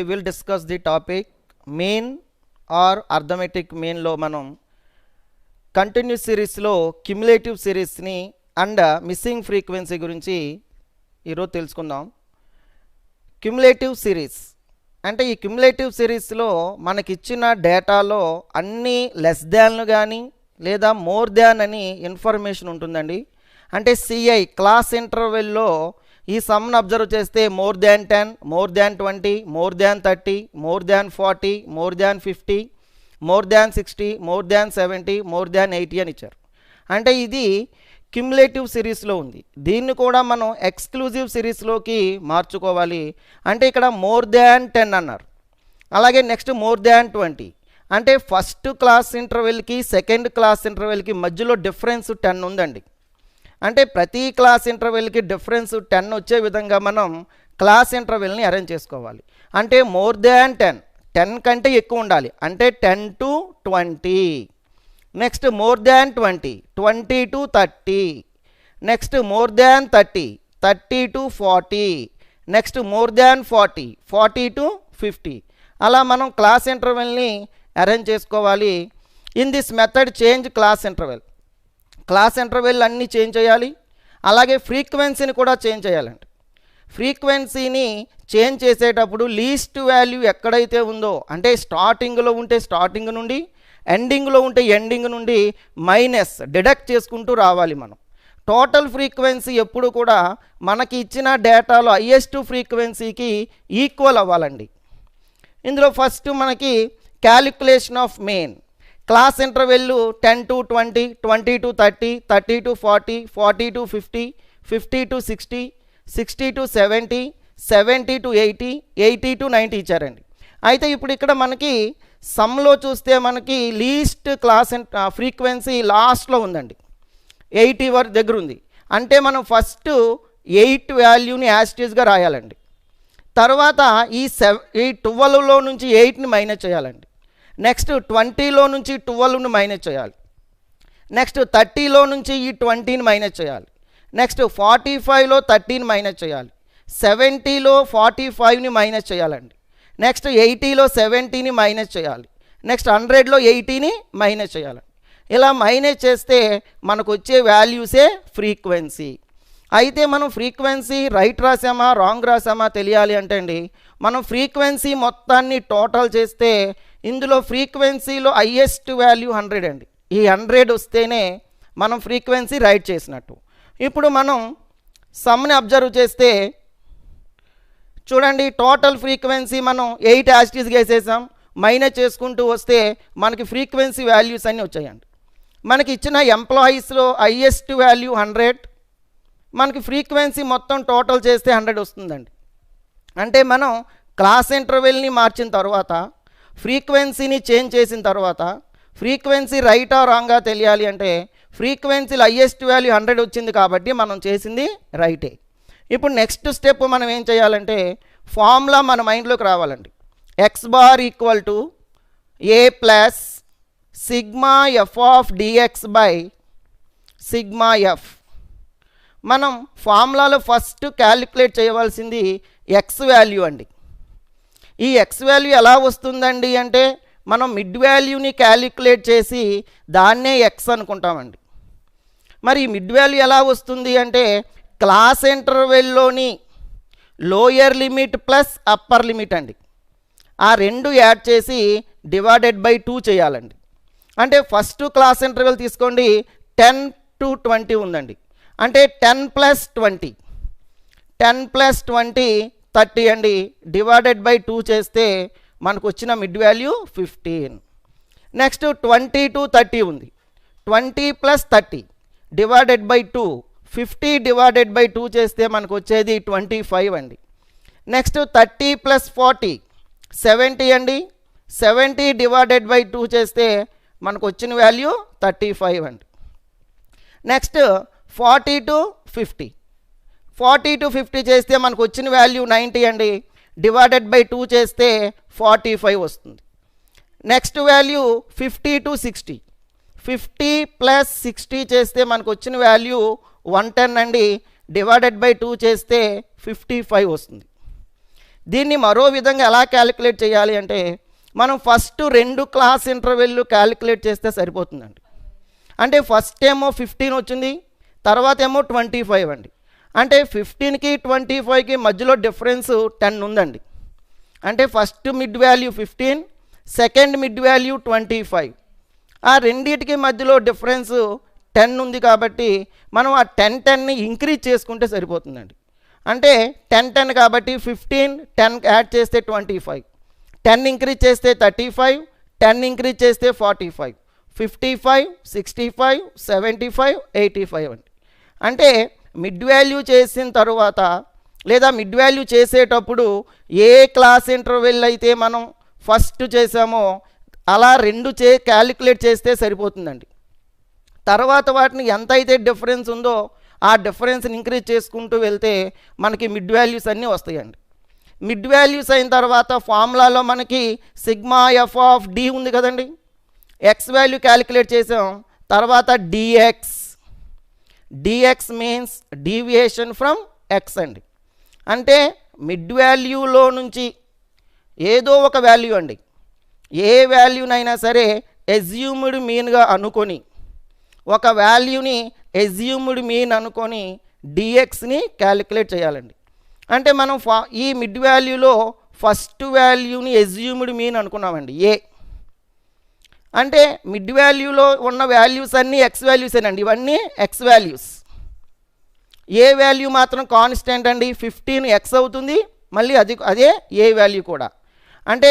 we will discuss the topic mean or arithmetic mean లో మనం continuous సిరీస్లో cumulative సిరీస్ని and missing frequency గురించి ఈరోజు తెలుసుకుందాం. క్యుములేటివ్ సిరీస్ అంటే ఈ క్యుములేటివ్ సిరీస్లో మనకిచ్చిన డేటాలో అన్ని లెస్ దాన్లు కానీ లేదా మోర్ దాన్ అని ఇన్ఫర్మేషన్ ఉంటుందండి. అంటే సిఐ క్లాస్ ఇంటర్వెల్లో ఈ సమ్ను అబ్జర్వ్ చేస్తే more than 10, more than 20, more than 30, more than 40, more than 50, more than 60, more than 70, more than 80 అని ఇచ్చారు. అంటే ఇది క్యుములేటివ్ సిరీస్లో ఉంది. దీన్ని కూడా మనం ఎక్స్క్లూజివ్ సిరీస్లోకి మార్చుకోవాలి. అంటే ఇక్కడ మోర్ దాన్ 10 అన్నారు. అలాగే నెక్స్ట్ మోర్ దాన్ 20 అంటే ఫస్ట్ క్లాస్ ఇంటర్వెల్కి సెకండ్ క్లాస్ ఇంటర్వెల్కి మధ్యలో డిఫరెన్స్ 10 ఉందండి. అంటే ప్రతి క్లాస్ ఇంటర్వెల్కి డిఫరెన్స్ 10 వచ్చే విధంగా మనం క్లాస్ ఇంటర్వెల్ని అరేంజ్ చేసుకోవాలి. అంటే మోర్ దాన్ 10 కంటే ఎక్కువ ఉండాలి. అంటే 10 to 20. Next more than 20 to 30. Next more than 30 to 40. Next more than 40 to 50. అలా మనం క్లాస్ ఇంటర్వెల్ని అరేంజ్ చేసుకోవాలి. In this method change class interval. Class interval అన్నీ చేంజ్ చేయాలి. అలాగే ఫ్రీక్వెన్సీని కూడా చేంజ్ చేయాలండి. ఫ్రీక్వెన్సీని చేంజ్ చేసేటప్పుడు లీస్ట్ వాల్యూ ఎక్కడైతే ఉందో అంటే స్టార్టింగ్లో ఉంటే స్టార్టింగ్ నుండి, ఎండింగ్లో ఉంటే ఎండింగ్ నుండి మైనస్ డిడక్ట్ చేసుకుంటూ రావాలి. మనం టోటల్ ఫ్రీక్వెన్సీ ఎప్పుడు కూడా మనకి ఇచ్చిన డేటాలో హైయెస్ట్ ఫ్రీక్వెన్సీకి ఈక్వల్ అవ్వాలండి. ఇందులో ఫస్ట్ మనకి calculation of main class interval 10 to 20, 20 to 30, 30 to 40, 40 to 50, 50 to 60, 60 to 70, 70 to 80, 80 to 90 ఇచ్చారండి. అయితే ఇప్పుడు ఇక్కడ మనకి సమ్లో చూస్తే మనకి లీస్ట్ క్లాస్ ఫ్రీక్వెన్సీ లాస్ట్లో ఉందండి. 80 వరకు దగ్గర ఉంది. అంటే మనం ఫస్ట్ 8 వాల్యూని యాస్టీస్గా రాయాలండి. తర్వాత ఈ 12లో నుంచి 8ని మైనస్ చేయాలండి. నెక్స్ట్ 20లో నుంచి 12ని మైనస్ చేయాలి. నెక్స్ట్ 30లో నుంచి ఈ 20ని మైనస్ చేయాలి. నెక్స్ట్ 45లో 30ని మైనస్ చేయాలి. 70లో 45ని మైనస్ చేయాలండి. నెక్స్ట్ 80లో 70ని మైనస్ చేయాలి. నెక్స్ట్ 100లో 80ని మైనస్ చేయాలండి. ఇలా మైనస్ చేస్తే మనకు వచ్చే వాల్యూసే ఫ్రీక్వెన్సీ. అయితే మనం ఫ్రీక్వెన్సీ రైట్ రాసామా రాంగ్ రాసామా తెలియాలి అంటే అండి మనం ఫ్రీక్వెన్సీ మొత్తాన్ని టోటల్ చేస్తే ఇందులో ఫ్రీక్వెన్సీలో హైయెస్ట్ వాల్యూ 100 అండి. ఈ 100 వస్తేనే మనం ఫ్రీక్వెన్సీ రైట్ చేసినట్టు. ఇప్పుడు మనం సమ్ని అబ్జర్వ్ చేస్తే చూడండి టోటల్ ఫ్రీక్వెన్సీ మనం 8 యాస్టీస్గా వేసేసాం. మైనస్ చేసుకుంటూ వస్తే మనకి ఫ్రీక్వెన్సీ వాల్యూస్ అన్నీ వచ్చాయండి. మనకి ఇచ్చిన ఎంప్లాయీస్లో హైయెస్ట్ వాల్యూ 100. మనకి ఫ్రీక్వెన్సీ మొత్తం టోటల్ చేస్తే 100 వస్తుందండి. అంటే మనం క్లాస్ ఇంటర్వెల్ని మార్చిన తర్వాత ఫ్రీక్వెన్సీని చేంజ్ చేసిన తర్వాత ఫ్రీక్వెన్సీ రైటా రాంగా తెలియాలి అంటే ఫ్రీక్వెన్సీలో హైయెస్ట్ వాల్యూ 100 వచ్చింది కాబట్టి మనం చేసింది రైటే. ఇప్పుడు నెక్స్ట్ స్టెప్ మనం ఏం చేయాలంటే ఫార్ములా మన మైండ్లోకి రావాలండి. X bar equal to A plus sigma F of dx by sigma F. మనం ఫార్ములాలో ఫస్ట్ క్యాలిక్యులేట్ చేయవలసింది ఎక్స్ వాల్యూ అండి. ఈ ఎక్స్ వాల్యూ ఎలా వస్తుందండి అంటే మనం మిడ్ వాల్యూని క్యాలిక్యులేట్ చేసి దాన్నే ఎక్స్ అనుకుంటామండి. మరి ఈ మిడ్ వాల్యూ ఎలా వస్తుంది అంటే క్లాస్ ఇంటర్వెల్లోని lower limit plus upper limit అండి. ఆ రెండు యాడ్ చేసి డివైడెడ్ బై 2 చేయాలండి. అంటే ఫస్ట్ క్లాస్ ఇంటర్వెల్ తీసుకోండి 10 to 20 ఉందండి. అంటే 10 + 20 10 + 20 30 అండి. డివైడెడ్ బై 2 చేస్తే మనకు వచ్చిన మిడ్ వాల్యూ 15. నెక్స్ట్ 20 to 30 ఉంది. 20 + 30 డివైడెడ్ బై 2 50 డివైడెడ్ బై 2 చేస్తే మనకు వచ్చేది 25 అండి. నెక్స్ట్ 30 + 40 70 అండి. 70 డివైడెడ్ బై 2 చేస్తే మనకు వచ్చిన వాల్యూ 35 అండి. నెక్స్ట్ 40 to 50 40 to 50 చేస్తే మనకు వచ్చిన వాల్యూ 90 అండి. డివైడెడ్ బై 2 చేస్తే 45 వస్తుంది. నెక్స్ట్ వాల్యూ 50 to 60 50 + 60 చేస్తే మనకు వచ్చిన వాల్యూ 110 అండి. డివైడెడ్ బై 2 చేస్తే 55 వస్తుంది. దీన్ని మరో విధంగా ఎలా క్యాలిక్యులేట్ చేయాలి అంటే మనం ఫస్ట్ 2 క్లాస్ ఇంటర్వెల్ క్యాలిక్యులేట్ చేస్తే సరిపోతుందండి. అంటే ఫస్ట్ ఏమో 15 వచ్చింది, తర్వాత ఏమో 25 అండి. అంటే 15కి 25కి మధ్యలో డిఫరెన్స్ 10 ఉందండి. అంటే first mid value 15, second mid value 25. ఆ రెండింటికి మధ్యలో డిఫరెన్స్ 10 ఉంది కాబట్టి మనం ఆ 10ని ఇంక్రీజ్ చేసుకుంటే సరిపోతుందండి. అంటే 10 కాబట్టి 15, 10 యాడ్ చేస్తే 25, 10 ఇంక్రీజ్ చేస్తే 35, 10 ఇంక్రీజ్ చేస్తే 45, 55, 65, 75, 85 అండి. అంటే మిడ్ వాల్యూ చేసిన తర్వాత లేదా మిడ్ వాల్యూ చేసేటప్పుడు ఏ క్లాస్ ఇంటర్వెల్ అయితే మనం ఫస్ట్ చేసామో అలా 2 క్యాలిక్యులేట్ చేస్తే సరిపోతుందండి. తర్వాత వాటిని ఎంత అయితే డిఫరెన్స్ ఉందో ఆ డిఫరెన్స్ని ఇంక్రీజ్ చేసుకుంటూ వెళ్తే మనకి మిడ్ వాల్యూస్ అన్నీ వస్తాయండి. మిడ్ వాల్యూస్ అయిన తర్వాత ఫార్ములాలో మనకి సిగ్మా ఎఫ్ ఆఫ్ డి ఉంది కదండి. ఎక్స్ వాల్యూ క్యాలిక్యులేట్ చేసాం, తర్వాత DX means deviation from X అండి. అంటే మిడ్ వాల్యూలో నుంచి ఏదో ఒక వాల్యూ అండి, ఏ వాల్యూనైనా సరే ఎజ్యూమ్డ్ మీన్గా అనుకొని ఒక వాల్యూని ఎజ్యూమ్డ్ మీన్ అనుకొని డిఎక్స్ని క్యాలిక్యులేట్ చేయాలండి. అంటే మనం ఈ మిడ్ వాల్యూలో ఫస్ట్ వాల్యూని ఎజ్యూమ్డ్ మీన్ అనుకున్నామండి ఏ. అంటే మిడ్ వాల్యూలో ఉన్న వాల్యూస్ అన్నీ ఎక్స్ వాల్యూసేనండి, ఇవన్నీ ఎక్స్ వాల్యూస్. ఏ వాల్యూ మాత్రం కాన్స్టెంట్ అండి, 15 ఎక్స్ అవుతుంది, మళ్ళీ అదే ఏ వాల్యూ కూడా. అంటే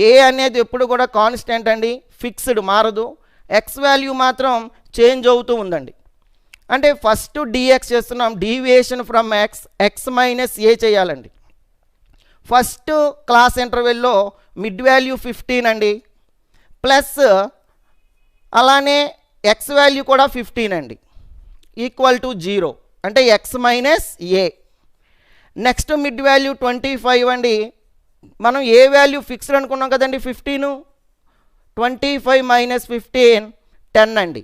ఏ అనేది ఎప్పుడు కూడా కాన్స్టెంట్ అండి, ఫిక్స్డ్, మారదు. ఎక్స్ వాల్యూ మాత్రం చేంజ్ అవుతూ ఉందండి. అంటే ఫస్ట్ డిఎక్స్ చేస్తున్నాం, డీవియేషన్ ఫ్రమ్ ఎక్స్ మైనస్ ఏ చేయాలండి. ఫస్ట్ క్లాస్ ఇంటర్వెల్లో మిడ్ వాల్యూ 15 అండి, ప్లస్ అలానే ఎక్స్ వాల్యూ కూడా 15 అండి, ఈక్వల్ టు 0. అంటే ఎక్స్ మైనస్ ఏ. నెక్స్ట్ మిడ్ వాల్యూ 25 అండి. మనం ఏ వాల్యూ ఫిక్స్డ్ అనుకున్నాం కదండి 15, 25 మైనస్ 15 10 అండి.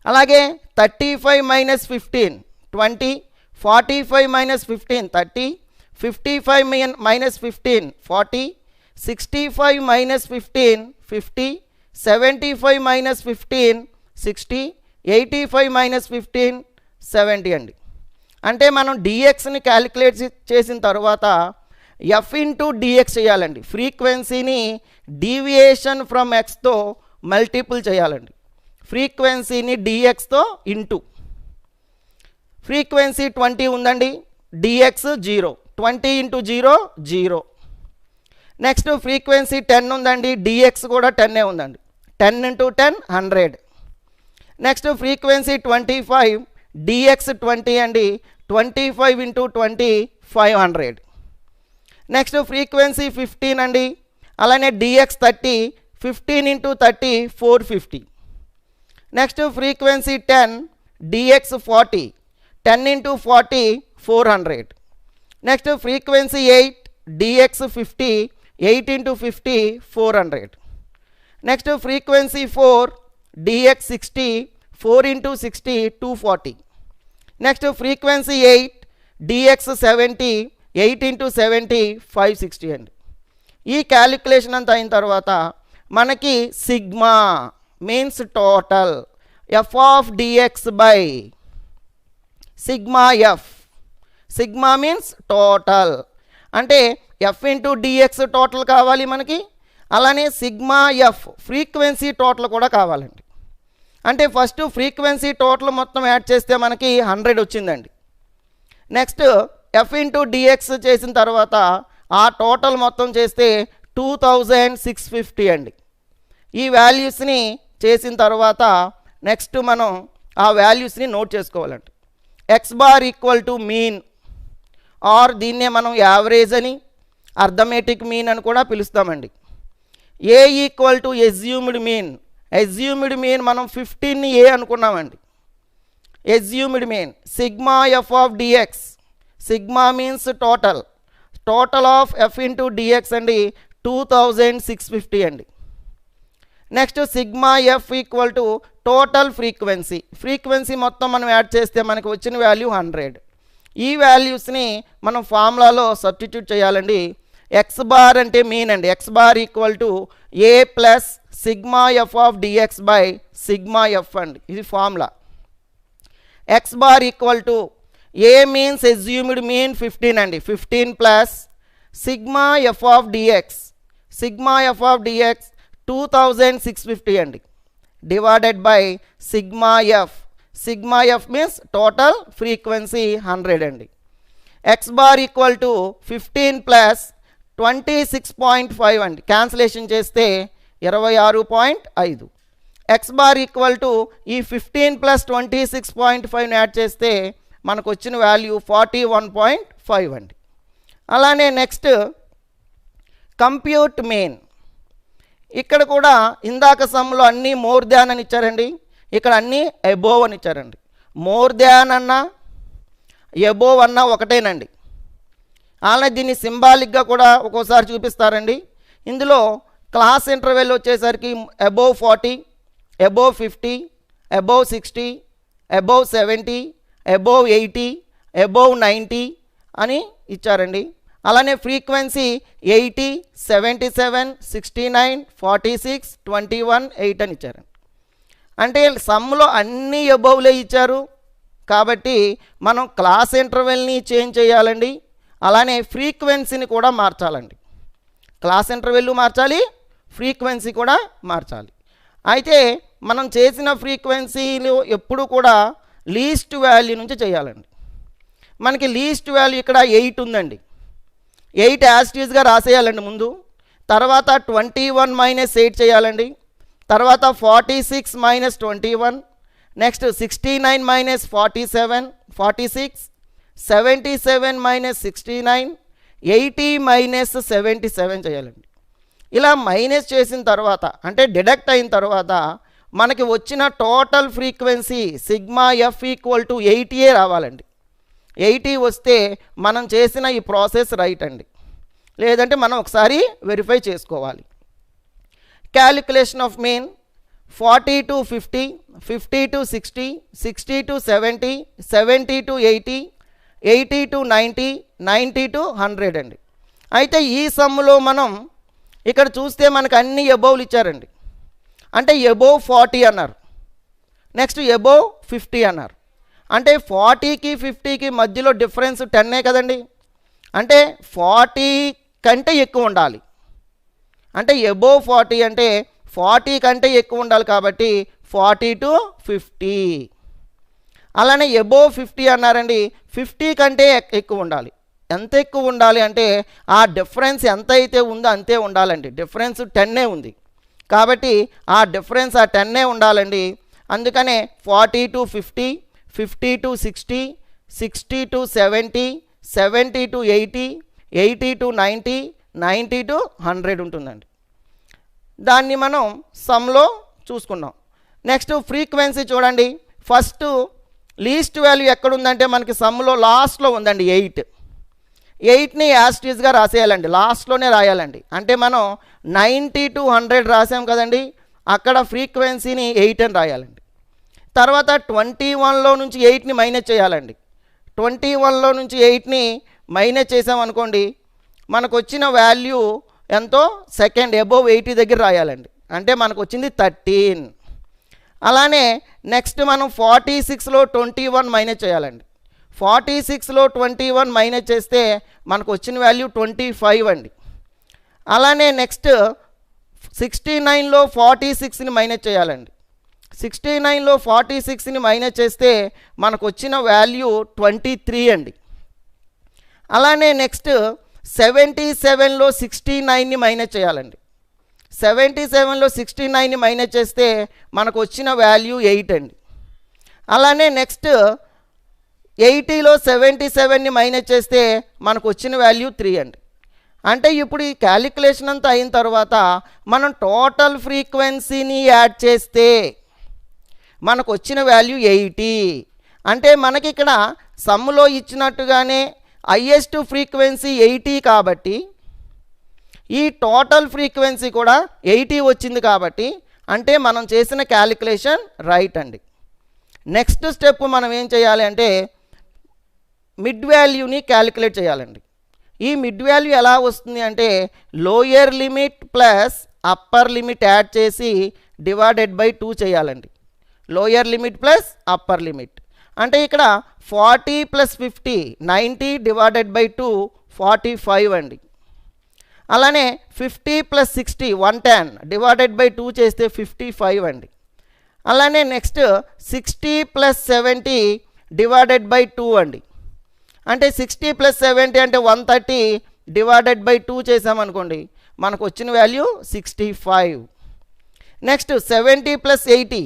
అలాగే 35 minus 15 20, 45 minus 15 30, 55 minus 15 40, 65 minus 15 50, 75 minus 15 60, 85 minus 15 70 అండి. అంటే మనం డిఎక్స్ని క్యాలిక్యులేట్ చేసిన తర్వాత ఎఫ్ ఇంటూ డిఎక్స్ చేయాలండి. ఫ్రీక్వెన్సీని డీవియేషన్ ఫ్రమ్ ఎక్స్తో మల్టిపుల్ చేయాలండి. ఫ్రీక్వెన్సీని డిఎక్స్తో ఇంటూ ఫ్రీక్వెన్సీ 20 ఉందండి, డిఎక్స్ 0, 20 ఇంటూ 0 0. నెక్స్ట్ ఫ్రీక్వెన్సీ 10 ఉందండి, డిఎక్స్ కూడా 10 ఉందండి, 10 ఇంటూ 10 100. నెక్స్ట్ ఫ్రీక్వెన్సీ 25, డిఎక్స్ 20 అండి, 25 ఇంటూ 20 500. నెక్స్ట్ ఫ్రీక్వెన్సీ 15 అండి, అలానే DX 30, 15 into 30 450. Next frequency 10, DX 40, 10 into 40 400. Next frequency 8, DX 50, 8 into 50 400. Next frequency 4, DX 60, 4 into 60 240. Next frequency 8, DX 70, 8 into 70 560 అండి. ఈ calculation అంతా అయిన తర్వాత మనకి sigma means total F of dx by sigma F. Sigma means total, అంటే F into DX total కావాలి మనకి, అలానే సిగ్మా ఎఫ్ ఫ్రీక్వెన్సీ టోటల్ కూడా కావాలండి. అంటే ఫస్ట్ ఫ్రీక్వెన్సీ టోటల్ మొత్తం యాడ్ చేస్తే మనకి 100 వచ్చిందండి. నెక్స్ట్ ఎఫ్ ఇంటూ డిఎక్స్ చేసిన తర్వాత ఆ టోటల్ మొత్తం చేస్తే 2650 అండి. ఈ వాల్యూస్ని చేసిన తర్వాత నెక్స్ట్ మనం ఆ వాల్యూస్ని నోట్ చేసుకోవాలండి. X bar equal to mean, or దీన్నే మనం యావరేజ్ అని అర్థమెటిక్ మీన్ అని కూడా పిలుస్తామండి. A equal to assumed mean. Assumed mean మనం 15ని ఏ అనుకున్నామండి. Assumed mean sigma F of DX. Sigma means total, total of F into DX అండి 2650 అండి. Next sigma F equal to total frequency. Frequency మొత్తం మనం యాడ్ చేస్తే మనకు వచ్చిన వాల్యూ 100. ఈ వాల్యూస్ని మనం ఫార్ములాలో సబ్స్టిట్యూట్ చేయాలండి. ఎక్స్ బార్ అంటే మీన్ అండి. X bar equal to A plus sigma F of dx by sigma F అండి. ఇది formula. X bar equal to A means assumed mean 15 అండి. 15 plus sigma F of DX, sigma F of DX 2650 అండి, divided by sigma F. Sigma F means total frequency 100 అండి. X bar equal to 15 plus 26.5 అండి. Cancellation చేస్తే 26.5. X bar equal to ఈ 15 plus 26.5 add చేస్తే మనకు వచ్చిన value 41.5 అండి. అలానే నెక్స్ట్ కంప్యూట్ మెయిన్. ఇక్కడ కూడా ఇందాక సమ్లో అన్నీ మోర్ దాన్ అని ఇచ్చారండి, ఇక్కడ అన్నీ అబోవ్ అని ఇచ్చారండి. మోర్ దాన్ అన్నా అబోవ్ అన్నా ఒకటేనండి. అలానే దీన్ని సింబాలిక్గా కూడా ఒక్కోసారి చూపిస్తారండి. ఇందులో క్లాస్ ఇంటర్వెల్ వచ్చేసరికి above 40, above 50, above 60, above 70, above 80, above 90 అని ఇచ్చారండి. అలానే ఫ్రీక్వెన్సీ 80, 77, 69, 46, 21, 8 అని ఇచ్చారండి. అంటే సమ్లో అన్ని అబోవ్లే ఇచ్చారు కాబట్టి మనం క్లాస్ ఇంటర్వెల్ని చేంజ్ చేయాలండి. అలానే ఫ్రీక్వెన్సీని కూడా మార్చాలండి. క్లాస్ ఇంటర్వెల్ మార్చాలి, ఫ్రీక్వెన్సీ కూడా మార్చాలి. అయితే మనం చేసిన ఫ్రీక్వెన్సీలు ఎప్పుడు కూడా లీస్ట్ వాల్యూ నుంచి చేయాలండి. మనకి లీస్ట్ వాల్యూ ఇక్కడ 8 ఉందండి. 8 యాస్టీస్గా రాసేయాలండి ముందు. తర్వాత 21 మైనస్ 8 చేయాలండి. తర్వాత 46 minus 21, next 69 minus 47, 46, 77 minus 69, 80 minus 77 చేయాలండి. ఇలా మైనస్ చేసిన తర్వాత అంటే డిడక్ట్ అయిన తర్వాత మనకి వచ్చిన total frequency sigma F equal to 80 రావాలండి. 80 వస్తే మనం చేసిన ఈ ప్రాసెస్ రైట్ అండి. లేదంటే మనం ఒకసారి వెరిఫై చేసుకోవాలి. Calculation of mean 40 to 50, 50 to 60, 60 to 70, 70 to 80, 80 to 90, 90 to 100 అండి. అయితే ఈ సమ్ములో మనం ఇక్కడ చూస్తే మనకు అన్ని అబోవ్లు ఇచ్చారండి. అంటే అబోవ్ 40 అన్నారు, నెక్స్ట్ అబోవ్ 50 అన్నారు. అంటే 40కి 50కి మధ్యలో డిఫరెన్స్ 10 కదండి. అంటే 40 కంటే ఎక్కువ ఉండాలి. అంటే అబోవ్ 40 అంటే 40 కంటే ఎక్కువ ఉండాలి కాబట్టి 40 to 50. అలానే అబోవ్ 50 అన్నారండి, 50 కంటే ఎక్కువ ఉండాలి. ఎంత ఎక్కువ ఉండాలి అంటే ఆ డిఫరెన్స్ ఎంత అయితే ఉందో అంతే ఉండాలండి. డిఫరెన్స్ 10 ఉంది కాబట్టి ఆ డిఫరెన్స్ ఆ 10 ఉండాలండి. అందుకనే 40 to 50, 50 to 60, 60 to 70, 70 to 80, 80 to 90, 90 to 100 ఉంటుందండి. దాన్ని మనం సమ్లో చూసుకున్నాం. నెక్స్ట్ ఫ్రీక్వెన్సీ చూడండి. ఫస్ట్ లీస్ట్ వాల్యూ ఎక్కడుందంటే మనకి సమ్లో లాస్ట్లో ఉందండి 8. 8ని యాస్టీస్గా రాసేయాలండి, లాస్ట్లోనే రాయాలండి. అంటే మనం 90 to 100 రాసాం కదండి, అక్కడ ఫ్రీక్వెన్సీని 8 అని రాయాలండి. తర్వాత 21లో నుంచి 8ని మైనస్ చేయాలండి. 21లో నుంచి 8ని మైనస్ చేసామనుకోండి మనకు వచ్చిన వాల్యూ ఎంతో సెకండ్ అబోవ్ 80 దగ్గర రాయాలండి. అంటే మనకు వచ్చింది 13. అలానే నెక్స్ట్ మనం 46లో 21 మైనస్ చేయాలండి. 46లో 21 మైనస్ చేస్తే మనకు వచ్చిన వాల్యూ 25 అండి. అలానే నెక్స్ట్ 69లో 46ని మైనస్ చేయాలండి. 69లో 46ని మైనస్ చేస్తే మనకు వచ్చిన వాల్యూ 23 అండి. అలానే నెక్స్ట్ 77లో 69ని మైనస్ చేయాలండి. 77లో 69ని మైనస్ చేస్తే మనకు వచ్చిన వాల్యూ 8 అండి. అలానే నెక్స్ట్ 80లో 77ని మైనస్ చేస్తే మనకు వచ్చిన వాల్యూ 3 అండి. అంటే ఇప్పుడు ఈ క్యాలిక్యులేషన్ అంతా అయిన తర్వాత మనం టోటల్ ఫ్రీక్వెన్సీని యాడ్ చేస్తే మనకు వచ్చిన వాల్యూ 80. అంటే మనకి ఇక్కడ సమ్ములో ఇచ్చినట్టుగానే హైయెస్ట్ ఫ్రీక్వెన్సీ 80 కాబట్టి ఈ టోటల్ ఫ్రీక్వెన్సీ కూడా 80 వచ్చింది కాబట్టి అంటే మనం చేసిన క్యాలిక్యులేషన్ రైట్ అండి. నెక్స్ట్ స్టెప్ మనం ఏం చేయాలి అంటే మిడ్ వాల్యూని క్యాలిక్యులేట్ చేయాలండి. ఈ మిడ్ వాల్యూ ఎలా వస్తుంది అంటే lower limit plus upper limit add చేసి డివైడెడ్ బై 2 చేయాలండి. Lower limit plus upper limit అంటే ఇక్కడ 40 ప్లస్ 50 90 డివైడెడ్ బై 2 45 అండి. అలానే 50 ప్లస్ 60 110 డివైడెడ్ బై 2 చేస్తే 55 అండి. అలానే నెక్స్ట్ 60 ప్లస్ 70 డివైడెడ్ బై 2 అండి. అంటే 60 ప్లస్ 70 అంటే 130 డివైడెడ్ బై 2 చేసామనుకోండి మనకు వచ్చిన వాల్యూ 65. నెక్స్ట్ 70 ప్లస్ 80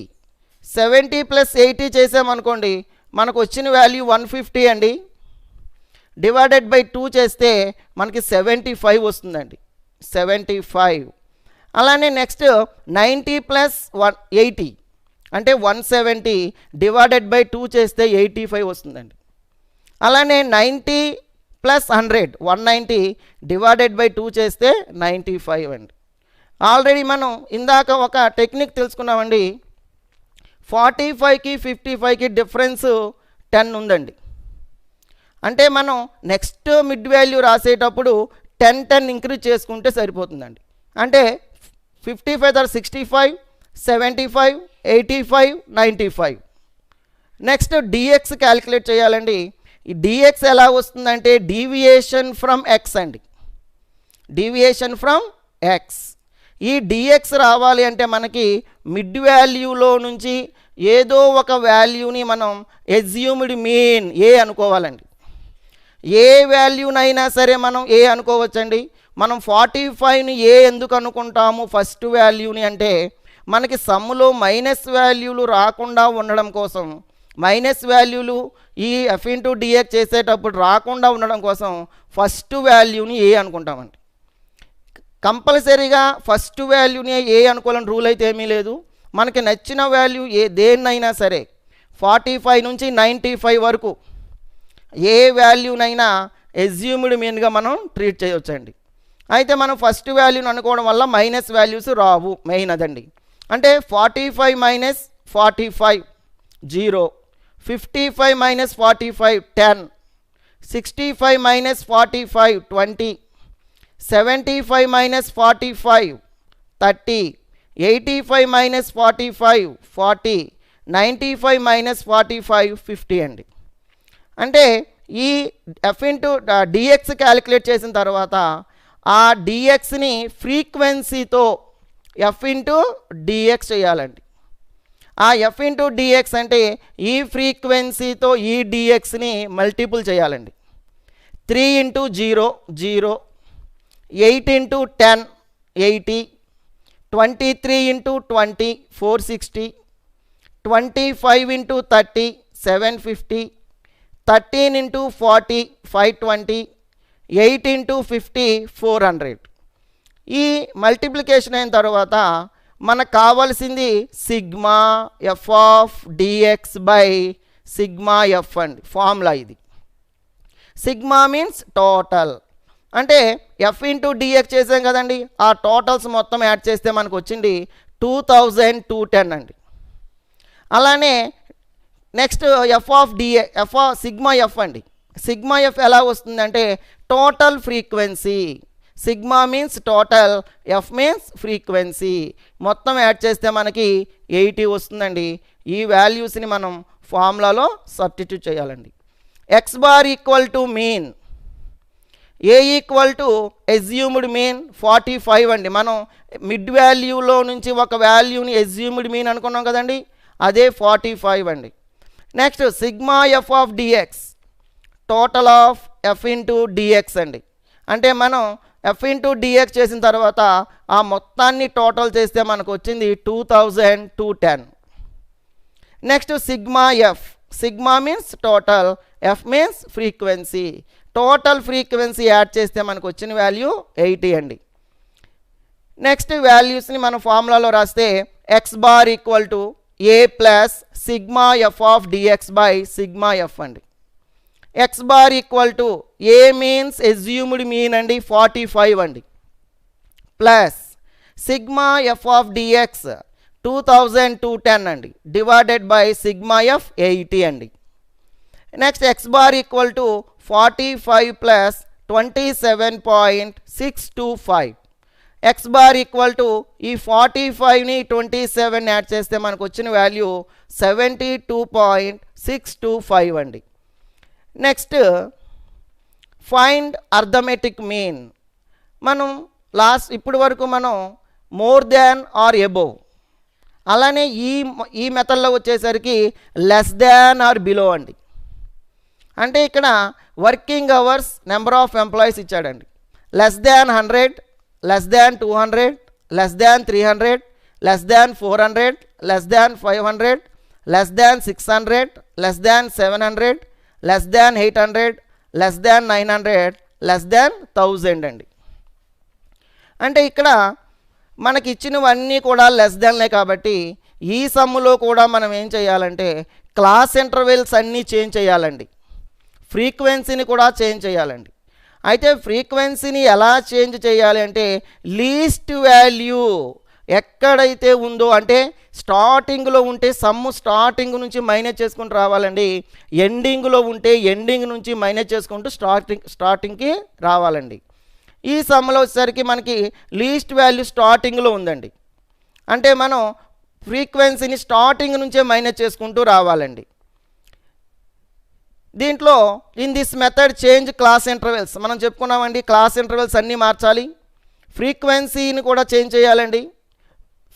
70 ప్లస్ 80 చేసామనుకోండి మనకు వచ్చిన వాల్యూ 150 అండి. డివైడెడ్ బై 2 చేస్తే మనకి 75 వస్తుందండి, 75. అలానే నెక్స్ట్ 90 ప్లస్ 80 అంటే 170 డివైడెడ్ బై 2 చేస్తే 85 వస్తుందండి. అలానే 90 ప్లస్ 100 190 డివైడెడ్ బై 2 చేస్తే 95 అండి. ఆల్రెడీ మనం ఇందాక ఒక టెక్నిక్ తెలుసుకున్నామండి. 45కి 55కి డిఫరెన్స్ 10 ఉందండి. అంటే మనం నెక్స్ట్ మిడ్ వాల్యూ రాసేటప్పుడు 10 ఇంక్రీజ్ చేసుకుంటే సరిపోతుందండి. అంటే 55 తర్వాత 65 75 85 95. నెక్స్ట్ డిఎక్స్ క్యాలిక్యులేట్ చేయాలండి. ఈ డిఎక్స్ ఎలా వస్తుందంటే డీవియేషన్ ఫ్రమ్ ఎక్స్ అండి, డీవియేషన్ ఫ్రమ్ ఎక్స్. ఈ డిఎక్స్ రావాలి అంటే మనకి మిడ్ వాల్యూలో నుంచి ఏదో ఒక వాల్యూని మనం ఎజ్యూమ్డ్ మీన్ ఏ అనుకోవాలండి. ఏ వాల్యూనైనా సరే మనం ఏ అనుకోవచ్చండి. మనం 45ని ఏ ఎందుకు అనుకుంటాము ఫస్ట్ వాల్యూని అంటే మనకి సమ్ములో మైనస్ వాల్యూలు రాకుండా ఉండడం కోసం, మైనస్ వాల్యూలు ఈ ఎఫ్ ఇంటూ డిఎక్స్ చేసేటప్పుడు రాకుండా ఉండడం కోసం ఫస్ట్ వాల్యూని ఏ అనుకుంటామండి. కంపల్సరీగా ఫస్ట్ వాల్యూని ఏ అనుకోవాలని రూల్ అయితే ఏమీ లేదు. మనకి నచ్చిన వాల్యూ ఏ దేన్నైనా సరే 45 నుంచి 95 వరకు ఏ వాల్యూనైనా ఎజ్యూమ్డ్ మీన్గా మనం ట్రీట్ చేయవచ్చండి. అయితే మనం ఫస్ట్ వాల్యూని అనుకోవడం వల్ల మైనస్ వాల్యూస్ రావు, మెయిన్ అదండి. అంటే 45 minus 45 0, 55 minus 45 10, 65 minus 45 20, 75 minus 45 30, 85 minus 45 40, 95 minus 45 50 అండి. అంటే ఈ ఎఫ్ ఇంటూ డిఎక్స్ క్యాలిక్యులేట్ చేసిన తర్వాత ఆ డిఎక్స్ని ఫ్రీక్వెన్సీతో ఎఫ్ ఇంటూ డిఎక్స్ చేయాలండి. ఆ ఎఫ్ ఇంటూ డిఎక్స్ అంటే ఈ ఫ్రీక్వెన్సీతో ఈ డిఎక్స్ని మల్టిపుల్ చేయాలండి. 3 into 0 0, 8 into 10 80, 23 into 20 460, 25 into 30 750, 13 into 40 520, 8 into 50 400. ఈ మల్టిప్లికేషన్ అయిన తర్వాత మనకు కావాల్సింది sigma F of dx by sigma F అండి. ఫార్ములా ఇది. Sigma means total. అంటే ఎఫ్ ఇంటూ డిఎక్స్ చేసాం కదండి, ఆ టోటల్స్ మొత్తం యాడ్ చేస్తే మనకు వచ్చింది 2210 అండి. అలానే next F of DX F sigma F అండి. సిగ్మా ఎఫ్ ఎలా వస్తుందంటే total frequency. Sigma means total, F means frequency. మొత్తం యాడ్ చేస్తే మనకి 80 వస్తుందండి. ఈ వాల్యూస్ని మనం ఫార్ములాలో సబ్స్టిట్యూట్ చేయాలండి. X bar equal to mean, A equal to assumed mean 45 అండి. మనం మిడ్ వాల్యూలో నుంచి ఒక వాల్యూని ఎజ్యూమ్డ్ మీన్ అనుకున్నాం కదండి, అదే 45 అండి. Next sigma F of DX total of F into DX అండి. అంటే మనం ఎఫ్ ఇంటూ డిఎక్స్ చేసిన తర్వాత ఆ మొత్తాన్ని టోటల్ చేస్తే మనకు వచ్చింది 2210. Next sigma F, sigma means total, F means frequency. Total frequency add చేస్తే మనకు వచ్చిన వాల్యూ 80 అండి. నెక్స్ట్ వాల్యూస్ని మనం ఫార్ములాలో రాస్తే X bar equal to A plus sigma F of dx by sigma F అండి. X bar equal to A means assumed mean అండి 45 అండి, plus sigma F of DX 2210 అండి, డివైడెడ్ బై సిగ్మా ఎఫ్ 80 అండి. Next X bar equal to 45 plus 27.625. X bar equal to ఈ 45ని 27 add చేస్తే మనకు వచ్చిన వాల్యూ 72.625 అండి. Next find arithmetic mean. మనం ఇప్పటి వరకు మనం మోర్ దాన్ ఆర్ ఎబోవ్, అలానే ఈ మెథడ్లో వచ్చేసరికి లెస్ దాన్ ఆర్ బిలో అండి. అంటే ఇక్కడ working hours number of employees ఇచ్చాడండి. Less than 100, less than 200, less than 300, less than 400, less than 500, less than 600, less than 700, less than 800, less than 900, less than 1000 అండి. అంటే ఇక్కడ మనకి ఇచ్చినవన్నీ కూడా లెస్ దాన్లే కాబట్టి ఈ సమ్ములో కూడా మనం ఏం చేయాలంటే క్లాస్ ఇంటర్వెల్స్ అన్నీ చేంజ్ చేయాలండి, ఫ్రీక్వెన్సీని కూడా చేంజ్ చేయాలండి. అయితే ఫ్రీక్వెన్సీని ఎలా చేంజ్ చేయాలి అంటే లీస్ట్ వాల్యూ ఎక్కడైతే ఉందో, అంటే స్టార్టింగ్లో ఉంటే సమ్ము స్టార్టింగ్ నుంచి మైనస్ చేసుకుంటూ రావాలండి, ఎండింగ్లో ఉంటే ఎండింగ్ నుంచి మైనస్ చేసుకుంటూ స్టార్టింగ్కి రావాలండి. ఈ సమ్లో వచ్చేసరికి మనకి లీస్ట్ వాల్యూ స్టార్టింగ్లో ఉందండి, అంటే మనం ఫ్రీక్వెన్సీని స్టార్టింగ్ నుంచే మైనస్ చేసుకుంటూ రావాలండి. దీంట్లో in this method change class intervals మనం చెప్పుకున్నామండి. క్లాస్ ఇంటర్వెల్స్ అన్నీ మార్చాలి, ఫ్రీక్వెన్సీని కూడా చేంజ్ చేయాలండి,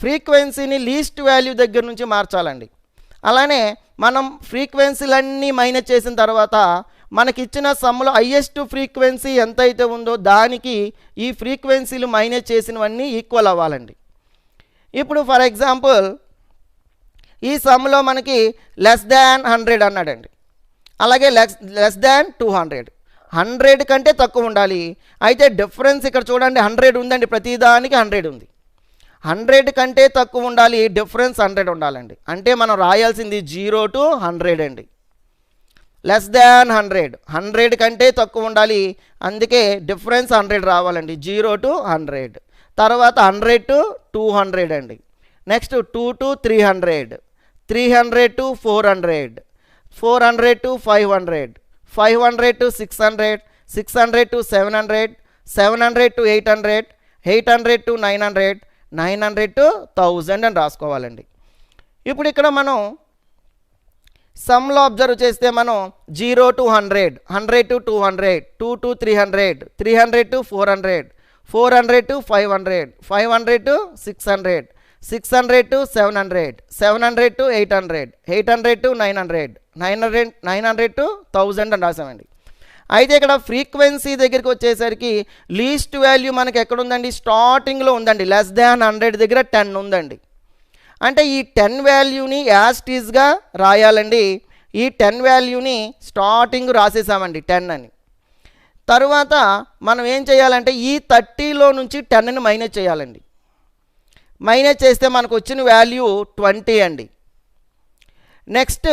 ఫ్రీక్వెన్సీని లీస్ట్ వాల్యూ దగ్గర నుంచి మార్చాలండి. అలానే మనం ఫ్రీక్వెన్సీలన్నీ మైనస్ చేసిన తర్వాత మనకిచ్చిన సమ్లో హైయెస్ట్ ఫ్రీక్వెన్సీ ఎంతైతే ఉందో దానికి ఈ ఫ్రీక్వెన్సీలు మైనస్ చేసినవన్నీ ఈక్వల్ అవ్వాలండి. ఇప్పుడు ఫర్ ఎగ్జాంపుల్ ఈ సమ్లో మనకి లెస్ దాన్ 100 అన్నాడండి, అలాగే లెస్ దాన్ 200, 100 కంటే తక్కువ ఉండాలి. అయితే డిఫరెన్స్ ఇక్కడ చూడండి 100 ఉందండి, ప్రతిదానికి 100 ఉంది. 100 కంటే తక్కువ ఉండాలి, డిఫరెన్స్ 100 ఉండాలండి. అంటే మనం రాయాల్సింది 0 to 100 అండి. లెస్ దాన్ 100, 100 కంటే తక్కువ ఉండాలి, అందుకే డిఫరెన్స్ 100 రావాలండి, 0 to 100. తర్వాత 100 to 200 అండి. Next 2 to 300, 300 to 400, 400 to 500, 500 to 600, 600 to 700, 700 to 800, 800 to 900, 900 to 1000 అని రాసుకోవాలండి. ఇప్పుడు ఇక్కడ మనం సమ్లో అబ్జర్వ్ చేస్తే మనం 0 to 100, 100 to 200, 2 to 300, 300 to 400, 400 to 500, 500 to 600, 600 to 700, 700 to 800, 800 to 900, 900 to 1000 అని రాసామండి. అయితే ఇక్కడ ఫ్రీక్వెన్సీ దగ్గరికి వచ్చేసరికి లీస్ట్ వాల్యూ మనకి ఎక్కడ ఉందండి, స్టార్టింగ్లో ఉందండి, లెస్ దాన్ 100 దగ్గర 10 ఉందండి. అంటే ఈ 10 వాల్యూని యాజ్ టీజ్గా రాయాలండి. ఈ 10 వాల్యూని స్టార్టింగ్ రాసేసామండి 10 అని. తరువాత మనం ఏం చేయాలంటే ఈ 30లో నుంచి 10ని మైనస్ చేయాలండి. మైనస్ చేస్తే మనకు వచ్చిన వాల్యూ 20 అండి. నెక్స్ట్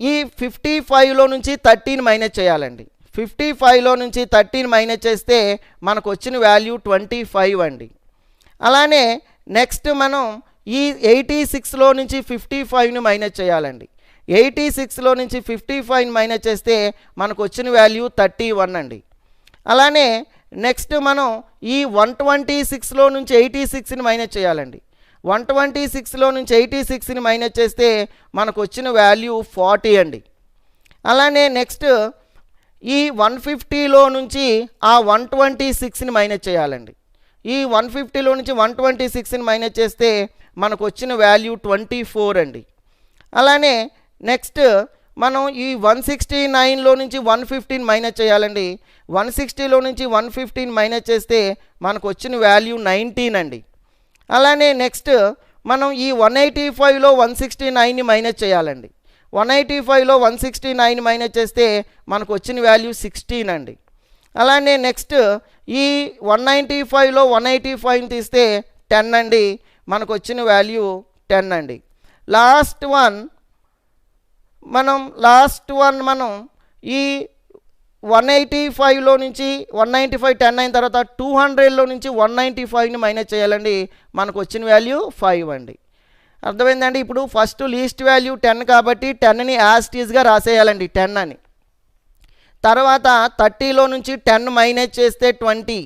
ఈ 55లో నుంచి 30ని మైనస్ చేయాలండి. 55లో నుంచి 30ని మైనస్ చేస్తే మనకు వచ్చిన వాల్యూ 25 అండి. అలానే నెక్స్ట్ మనం ఈ 86లో నుంచి 55ని మైనస్ చేయాలండి. 86లో నుంచి 55ని మైనస్ చేస్తే మనకు వచ్చిన వాల్యూ 31 అండి. అలానే నెక్స్ట్ మనం ఈ 126లో నుంచి 86ని మైనస్ చేయాలండి. 126లో నుంచి 86ని మైనస్ చేస్తే మనకు వచ్చిన వాల్యూ 40 అండి. అలానే నెక్స్ట్ ఈ 150లో నుంచి ఆ 126ని మైనస్ చేయాలండి. ఈ 150లో నుంచి 126ని మైనస్ చేస్తే మనకు వచ్చిన వాల్యూ 24 అండి. అలానే నెక్స్ట్ మనం ఈ 169లో నుంచి 115 మైనస్ చేయాలండి. 160లో నుంచి 115 మైనస్ చేస్తే మనకు వచ్చిన వాల్యూ 19 అండి. అలానే నెక్స్ట్ మనం ఈ 185లో 169ని మైనస్ చేయాలండి. 185లో 169 మైనస్ చేస్తే మనకు వచ్చిన వాల్యూ 16 అండి. అలానే నెక్స్ట్ ఈ 195లో 185ని తీస్తే 10 అండి, మనకు వచ్చిన వాల్యూ 10 అండి. లాస్ట్ వన్ మనం ఈ 185లో నుంచి 195 10 అయిన తర్వాత 200లో నుంచి 195ని మైనస్ చేయాలండి. మనకు వచ్చిన వాల్యూ 5 అండి. అర్థమైందండి. ఇప్పుడు ఫస్ట్ లీస్ట్ వాల్యూ 10 కాబట్టి 10ని యాజ్ టీజ్గా రాసేయాలండి 10 అని. తర్వాత 30లో నుంచి 10 మైనస్ చేస్తే 20,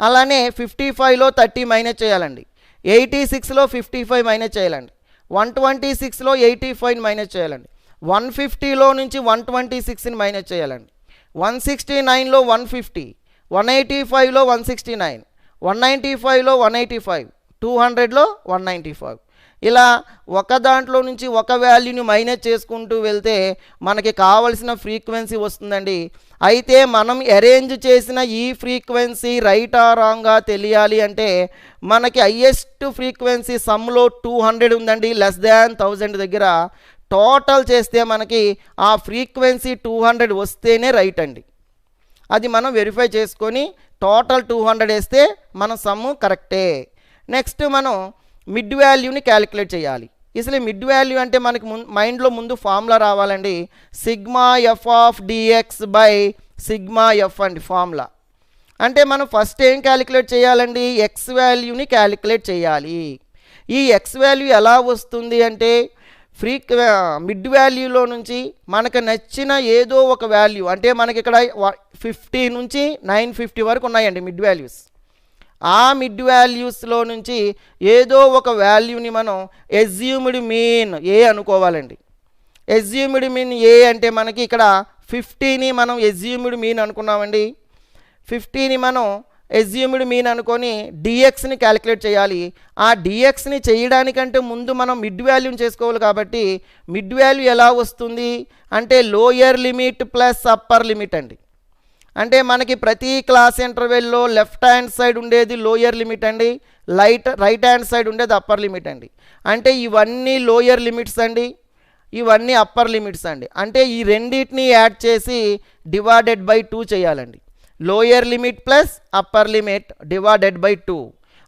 అలానే 55లో 30 మైనస్ చేయాలండి. 86లో 55 మైనస్ చేయాలండి. 126లో 85 మైనస్ చేయాలండి. 150లో నుంచి 126ని మైనస్ చేయాలండి. 169లో 150, 185లో 169, 195లో 185, 200లో 195. ఇలా ఒక దాంట్లో నుంచి ఒక వాల్యూని మైనస్ చేసుకుంటూ వెళ్తే మనకి కావలసిన ఫ్రీక్వెన్సీ వస్తుందండి. అయితే మనం అరేంజ్ చేసిన ఈ ఫ్రీక్వెన్సీ రైట్ ఆ రాంగ్గా తెలియాలి అంటే మనకి హైయెస్ట్ ఫ్రీక్వెన్సీ సమ్లో 200 ఉందండి. లెస్ దాన్ 1000 దగ్గర టోటల్ చేస్తే మనకి ఆ ఫ్రీక్వెన్సీ 200 వస్తేనే రైట్ అండి. అది మనం వెరిఫై చేసుకొని టోటల్ 200 వేస్తే మన సమ్ము కరెక్టే. నెక్స్ట్ మనం మిడ్ వాల్యూని క్యాలిక్యులేట్ చేయాలి. అసలు మిడ్ వాల్యూ అంటే మనకి మైండ్లో ముందు ఫార్ములా రావాలండి. Sigma F of dx by sigma F అండి ఫార్ములా. అంటే మనం ఫస్ట్ ఏం క్యాలిక్యులేట్ చేయాలండి, ఎక్స్ వాల్యూని క్యాలిక్యులేట్ చేయాలి. ఈ ఎక్స్ వాల్యూ ఎలా వస్తుంది అంటే మిడ్ వాల్యూలో నుంచి మనకు నచ్చిన ఏదో ఒక వాల్యూ, అంటే మనకి ఇక్కడ 50 నుంచి 950 వరకు ఉన్నాయండి మిడ్ వాల్యూస్. ఆ మిడ్ వాల్యూస్లో నుంచి ఏదో ఒక వాల్యూని మనం ఎజ్యూమ్డ్ మీన్ ఏ అనుకోవాలండి. ఎజ్యూమ్డ్ మీన్ ఏ అంటే మనకి ఇక్కడ 50ని మనం ఎజ్యూమ్డ్ మీన్ అనుకున్నామండి. 50ని మనం ఎజ్యూమ్డ్ మీన్ అనుకొని డిఎక్స్ని క్యాలిక్యులేట్ చేయాలి. ఆ డిఎక్స్ని చేయడానికంటే ముందు మనం మిడ్ వాల్యూని చేసుకోవాలి. కాబట్టి మిడ్ వాల్యూ ఎలా వస్తుంది అంటే lower limit plus upper limit అండి. అంటే మనకి ప్రతి క్లాస్ ఇంటర్వెల్లో లెఫ్ట్ హ్యాండ్ సైడ్ ఉండేది లోయర్ లిమిట్ అండి, రైట్ హ్యాండ్ సైడ్ ఉండేది అప్పర్ లిమిట్ అండి. అంటే ఇవన్నీ లోయర్ లిమిట్స్ అండి, ఇవన్నీ అప్పర్ లిమిట్స్ అండి. అంటే ఈ రెండింటిని యాడ్ చేసి డివైడెడ్ బై 2 చేయాలండి. Lower limit plus upper limit divided by 2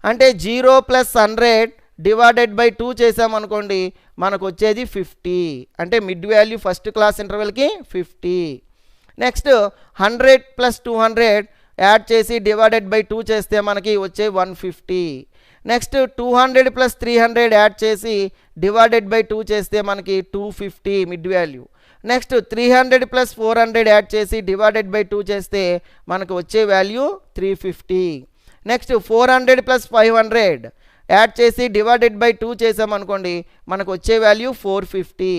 అంటే 0 ప్లస్ 100 డివైడెడ్ బై 2 చేసామనుకోండి మనకు వచ్చేది 50. అంటే మిడ్ వాల్యూ ఫస్ట్ క్లాస్ ఇంటర్వెల్కి 50. నెక్స్ట్ 100 ప్లస్ 200 యాడ్ చేసి డివైడెడ్ బై 2 చేస్తే మనకి వచ్చే 150. నెక్స్ట్ 200 ప్లస్ 300 యాడ్ చేసి డివైడెడ్ బై 2 చేస్తే మనకి 250 mid value. Next 300 plus 400 add చేసి డివైడెడ్ బై 2 చేస్తే మనకు వచ్చే వాల్యూ 350. నెక్స్ట్ 400 ప్లస్ 500 యాడ్ చేసి డివైడెడ్ బై 2 చేసామనుకోండి మనకు వచ్చే value 450.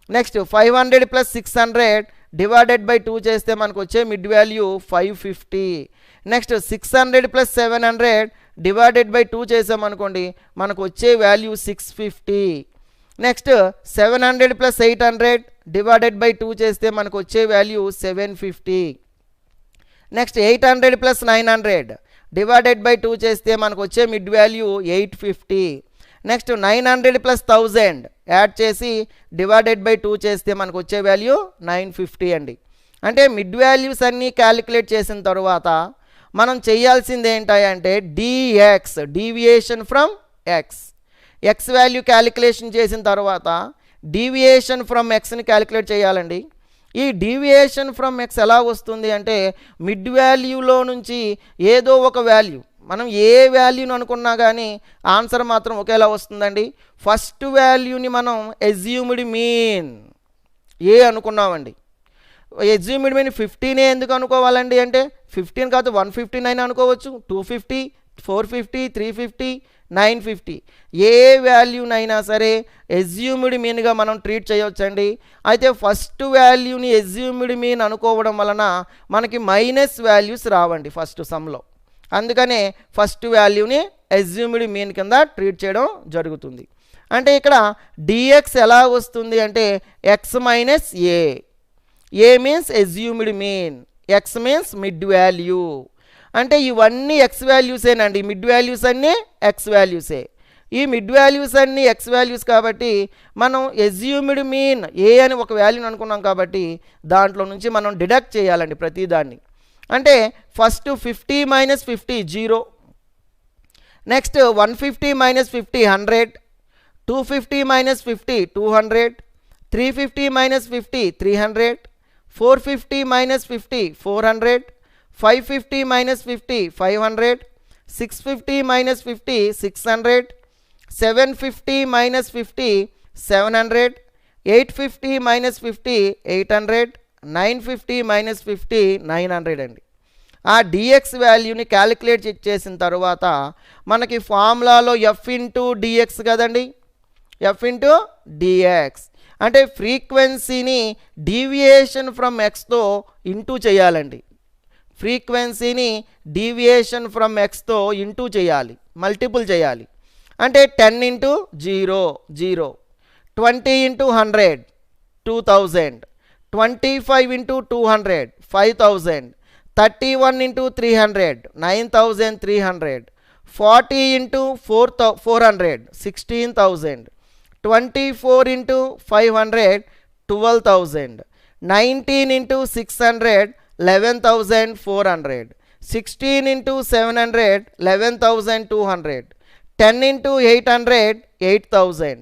Next 500 plus 600 divided by 2 చేస్తే మనకు వచ్చే mid value 550. Next 600 plus 700 divided by 2 చేసామనుకోండి మనకు వచ్చే value 650. Next 700 plus 800 divided by 2 చేస్తే మనకు వచ్చే value 750. Next 800 plus 900 divided by 2 చేస్తే మనకు వచ్చే mid value 850. Next 900 plus 1000 add చేసి డివైడెడ్ బై 2 చేస్తే మనకు వచ్చే వాల్యూ 950 అండి. అంటే మిడ్ వాల్యూస్ అన్నీ క్యాలిక్యులేట్ చేసిన తర్వాత మనం చేయాల్సింది ఏంటంటే DX, deviation from X value calculation చేసిన తర్వాత డీవియేషన్ ఫ్రమ్ ఎక్స్ని క్యాలిక్యులేట్ చేయాలండి. ఈ డీవియేషన్ ఫ్రమ్ ఎక్స్ ఎలా వస్తుంది అంటే మిడ్ వాల్యూలో నుంచి ఏదో ఒక వాల్యూ, మనం ఏ వాల్యూని అనుకున్నా కానీ ఆన్సర్ మాత్రం ఒకేలా వస్తుందండి. ఫస్ట్ వాల్యూని మనం ఎజ్యూమ్డ్ మీన్ ఏ అనుకున్నామండి. ఎజ్యూమ్డ్ మీన్ 15 ఎందుకు అనుకోవాలండి అంటే 15 కాదు 159 అనుకోవచ్చు, 250, 450, 350, 950 ఏ వాల్యూనైనా సరే ఎజ్యూమ్డ్ మీన్గా మనం ట్రీట్ చేయవచ్చండి. అయితే ఫస్ట్ వాల్యూని ఎజ్యూమ్డ్ మీన్ అనుకోవడం వలన మనకి మైనస్ వాల్యూస్ రావండి ఫస్ట్ సమ్లో. అందుకనే ఫస్ట్ వాల్యూని ఎజ్యూమ్డ్ మీన్ కింద ట్రీట్ చేయడం జరుగుతుంది. అంటే ఇక్కడ డిఎక్స్ ఎలా వస్తుంది అంటే X minus A means assumed mean, X means mid value. అంటే ఇవన్నీ ఎక్స్ వాల్యూసేనండి, మిడ్ వాల్యూస్ అన్నీ ఎక్స్ వాల్యూసే. ఈ మిడ్ వాల్యూస్ అన్నీ ఎక్స్ వాల్యూస్ కాబట్టి మనం ఎజ్యూమ్డ్ మీన్ ఏ అని ఒక వాల్యూని అనుకున్నాం కాబట్టి దాంట్లో నుంచి మనం డిడక్ట్ చేయాలండి ప్రతిదాన్ని. అంటే first 50 minus 50 0, next 150 minus 50 100, 250 minus 50 200, 350 minus 50 300, 450 minus 50 400, 550 minus 50 500, 650 minus 50 600, 750 minus 50 700, 850 minus 50 800, 950 minus 50 900 అండి. ఆ డిఎక్స్ వాల్యూని క్యాలిక్యులేట్ చేసిన తర్వాత మనకి ఫార్ములాలో ఎఫ్ ఇంటూ డిఎక్స్ కదండి, ఎఫ్ ఇంటూ డిఎక్స్ అంటే ఫ్రీక్వెన్సీని డీవియేషన్ ఫ్రమ్ ఎక్స్తో ఇంటూ చేయాలండి. ఫ్రీక్వెన్సీని డీవియేషన్ ఫ్రమ్ ఎక్స్తో ఇంటూ చేయాలి, మల్టిపుల్ చేయాలి. అంటే 10 into 0 0, 20 into 100 2000, 25 into 200 5000, 31 into 300 9300, 40 into 400 16,000, 24 into 500 12,000, 19 into 600 11,400, 16 into 700 11,200, 10 into 800 8,000,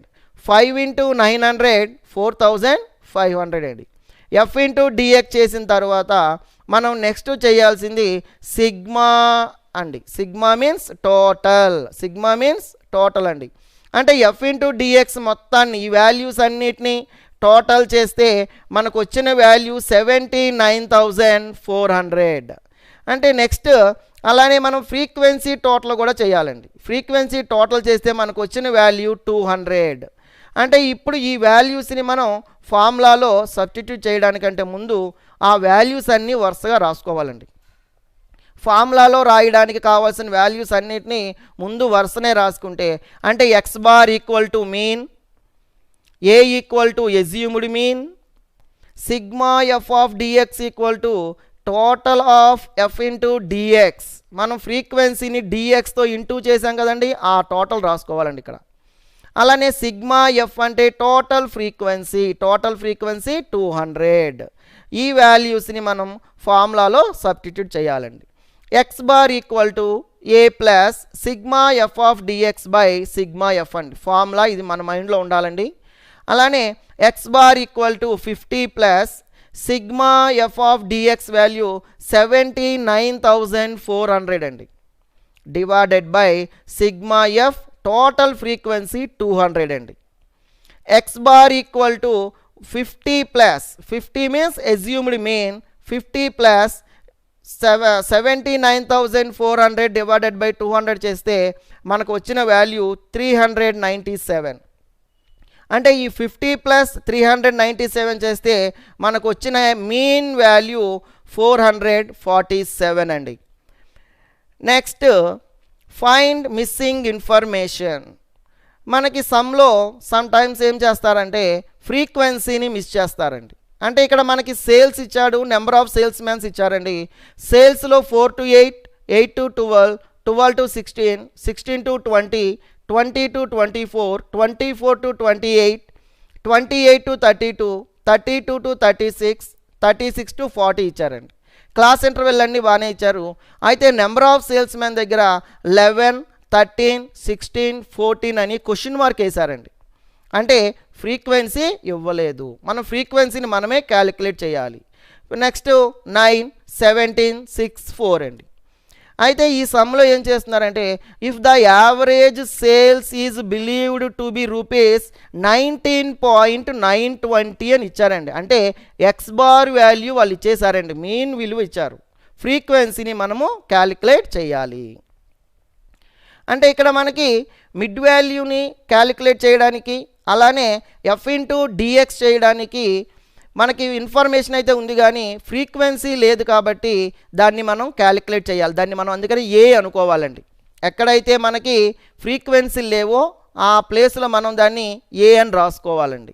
5 into 900 4,500 అండి. ఎఫ్ ఇంటూ డిఎక్స్ చేసిన తర్వాత మనం నెక్స్ట్ చేయాల్సింది సిగ్మా అండి. Sigma means total, sigma means total అండి. అంటే ఎఫ్ ఇంటూ డిఎక్స్ మొత్తాన్ని ఈ వాల్యూస్ అన్నిటినీ టోటల్ చేస్తే మనకు వచ్చిన వాల్యూ 79,400. అంటే నెక్స్ట్ అలానే మనం ఫ్రీక్వెన్సీ టోటల్ కూడా చేయాలండి. ఫ్రీక్వెన్సీ టోటల్ చేస్తే మనకు వచ్చిన వాల్యూ 200. అంటే ఇప్పుడు ఈ వాల్యూస్ని మనం ఫార్ములాలో సబ్స్టిట్యూట్ చేయడానికంటే ముందు ఆ వాల్యూస్ అన్నీ వరుసగా రాసుకోవాలండి. ఫార్ములాలో రాయడానికి కావాల్సిన వాల్యూస్ అన్నిటినీ ముందు వరుసనే రాసుకుంటే అంటే X bar equal to mean, A equal to assumed mean, sigma F of dx equal to total of F into DX. మనం ఫ్రీక్వెన్సీని డిఎక్స్తో ఇంటూ చేసాం కదండి, ఆ టోటల్ రాసుకోవాలండి ఇక్కడ. అలానే సిగ్మా ఎఫ్ అంటే టోటల్ ఫ్రీక్వెన్సీ 200. ఈ వాల్యూస్ని మనం ఫార్ములాలో సబ్స్టిట్యూట్ చేయాలండి. X bar equal to A plus sigma F of dx by sigma F అండి. ఫార్ములా ఇది మన మైండ్లో ఉండాలండి. అలానే X bar equal to 50 plus sigma F of DX value 79,400 అండి, divided by sigma F total frequency 200 అండి. X bar equal to 50 plus 50 means assumed mean 50 plus 79,400 divided by 200 చేస్తే మనకు వచ్చిన వాల్యూ 397. అంటే ఈ 50 ప్లస్ 397 చేస్తే మనకు వచ్చిన మీన్ వాల్యూ 447 అండి. Next find missing information. మనకి సమ్లో సమ్ టైమ్స్ ఏం చేస్తారంటే ఫ్రీక్వెన్సీని మిస్ చేస్తారండి. అంటే ఇక్కడ మనకి సేల్స్ ఇచ్చాడు, నెంబర్ ఆఫ్ సేల్స్ మ్యాన్స్ ఇచ్చారండి. సేల్స్లో 4 to 8, 8 to 12, 12 to 16, 16 to 20, 20 to 24, 24 to 28, 28 to 32, 32 to 36, 36 to 40 ఇచ్చారండి. క్లాస్ ఇంటర్వెల్ అన్నీ బాగానే ఇచ్చారు. అయితే నెంబర్ ఆఫ్ సేల్స్ మ్యాన్ దగ్గర 11, 13, 16, 14 అని క్వశ్చన్ మార్క్ వేశారండి. అంటే ఫ్రీక్వెన్సీ ఇవ్వలేదు, మనం ఫ్రీక్వెన్సీని మనమే క్యాలిక్యులేట్ చేయాలి. నెక్స్ట్ 9, 17, 6, 4 అండి. అయితే ఈ సమ్లో ఏం చేస్తున్నారంటే if the average sales is believed to be rupees 19.920 అని ఇచ్చారండి. అంటే ఎక్స్ బార్ వాల్యూ వాళ్ళు ఇచ్చేసారండి, మీన్ విలువ ఇచ్చారు. ఫ్రీక్వెన్సీని మనము క్యాలిక్యులేట్ చేయాలి. అంటే ఇక్కడ మనకి మిడ్ వాల్యూని క్యాలిక్యులేట్ చేయడానికి అలానే ఎఫ్ ఇంటూ డిఎక్స్ చేయడానికి మనకి ఇన్ఫర్మేషన్ అయితే ఉంది కానీ ఫ్రీక్వెన్సీ లేదు కాబట్టి దాన్ని మనం క్యాలిక్యులేట్ చేయాలి. దాన్ని మనం అందుకని ఏ అనుకోవాలండి. ఎక్కడైతే మనకి ఫ్రీక్వెన్సీ లేవో ఆ ప్లేస్లో మనం దాన్ని ఏ అని రాసుకోవాలండి.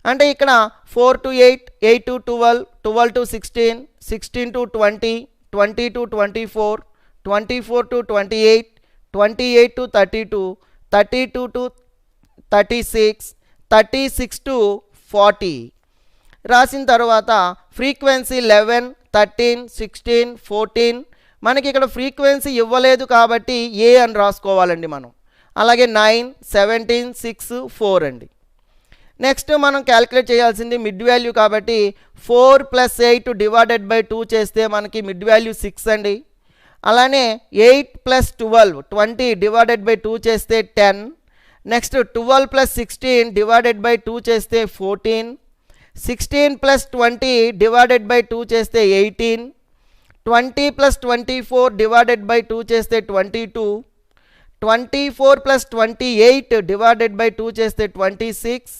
అంటే ఇక్కడ 4 to 8, 8 to 12, 12 to 16, 16 to 20, 20 to 24, 24 to 28, 28 to 32, 32 to 36, 36 to 40 రాసిన తర్వాత ఫ్రీక్వెన్సీ 11, 13, 16, 14 మనకి ఇక్కడ ఫ్రీక్వెన్సీ ఇవ్వలేదు కాబట్టి ఏ అని రాసుకోవాలండి మనం. అలాగే 9, 17, 6, 4 అండి. నెక్స్ట్ మనం క్యాలిక్యులేట్ చేయాల్సింది మిడ్ వాల్యూ కాబట్టి 4 + 8 డివైడెడ్ బై 2 చేస్తే మనకి మిడ్ వాల్యూ 6 అండి. అలానే 8 + 12 20 డివైడెడ్ బై 2 చేస్తే 10. నెక్స్ట్ 12 ప్లస్ 16 డివైడెడ్ బై 2 చేస్తే 14, 16 ప్లస్ 20 డివైడెడ్ బై 2 చేస్తే 18, 20 ప్లస్ 24 డివైడెడ్ బై 2 చేస్తే 22, 24 ప్లస్ 28 డివైడెడ్ బై 2 చేస్తే 26,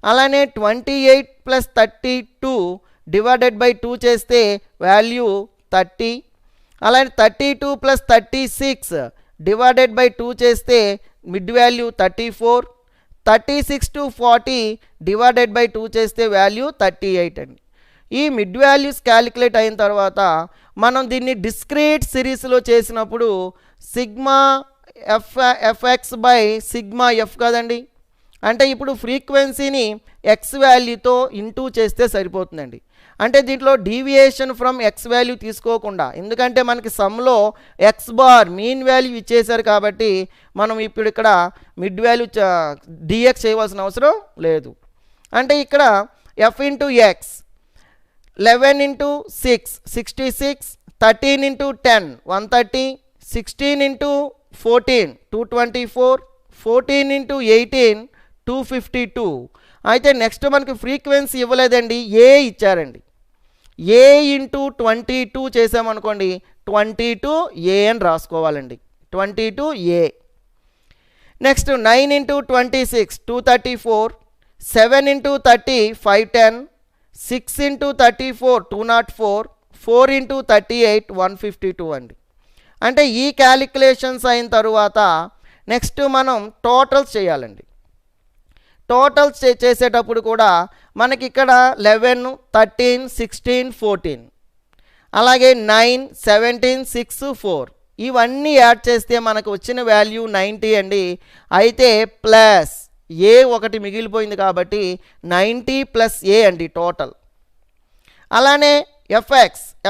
అలానే 28 ప్లస్ 32 డివైడెడ్ బై 2 చేస్తే వాల్యూ 30, అలానే 32 ప్లస్ 36 డివైడెడ్ బై 2 చేస్తే mid value 34, 36 to 40 divided by 2 చేస్తే వాల్యూ 38 అండి. ఈ మిడ్ వాల్యూస్ క్యాలిక్యులేట్ అయిన తర్వాత మనం దీన్ని డిస్క్రీట్ సిరీస్లో చేసినప్పుడు sigma FX by sigma F కదండి. అంటే ఇప్పుడు ఫ్రీక్వెన్సీని ఎక్స్ వాల్యూతో ఇంటూ చేస్తే సరిపోతుందండి. అంటే దీంట్లో డీవియేషన్ ఫ్రమ్ ఎక్స్ వాల్యూ తీసుకోకుండా, ఎందుకంటే మనకి సమ్లో ఎక్స్ బార్ మీన్ వాల్యూ ఇచ్చేశారు కాబట్టి మనం ఇప్పుడు ఇక్కడ మిడ్ వాల్యూ డిఎక్స్ చేయవలసిన అవసరం లేదు. అంటే ఇక్కడ F into X 11 into 6 66, 13 into 10 130, 16 into 14 224, 14 into 18 252. అయితే నెక్స్ట్ మనకి ఫ్రీక్వెన్సీ ఇవ్వలేదండి, ఏ ఇచ్చారండి. ఏ ఇంటూ 22 చేసామనుకోండి 22 ఏ అని రాసుకోవాలండి, 22 A. Next 9 into 26 234, 7 into 30 510, 6 into 34 204, 4 into 38 152 అండి. అంటే ఈ క్యాలిక్యులేషన్స్ అయిన తరువాత నెక్స్ట్ మనం టోటల్స్ చేయాలండి. టోటల్స్ చేసేటప్పుడు కూడా మనకి ఇక్కడ 11 13 16 14 అలాగే 9 17 6 4 ఇవన్నీ యాడ్ చేస్తే మనకు వచ్చిన వాల్యూ 90 అండి. అయితే ప్లస్ ఏ ఒకటి మిగిలిపోయింది కాబట్టి 90 ప్లస్ ఏ అండి టోటల్. అలానే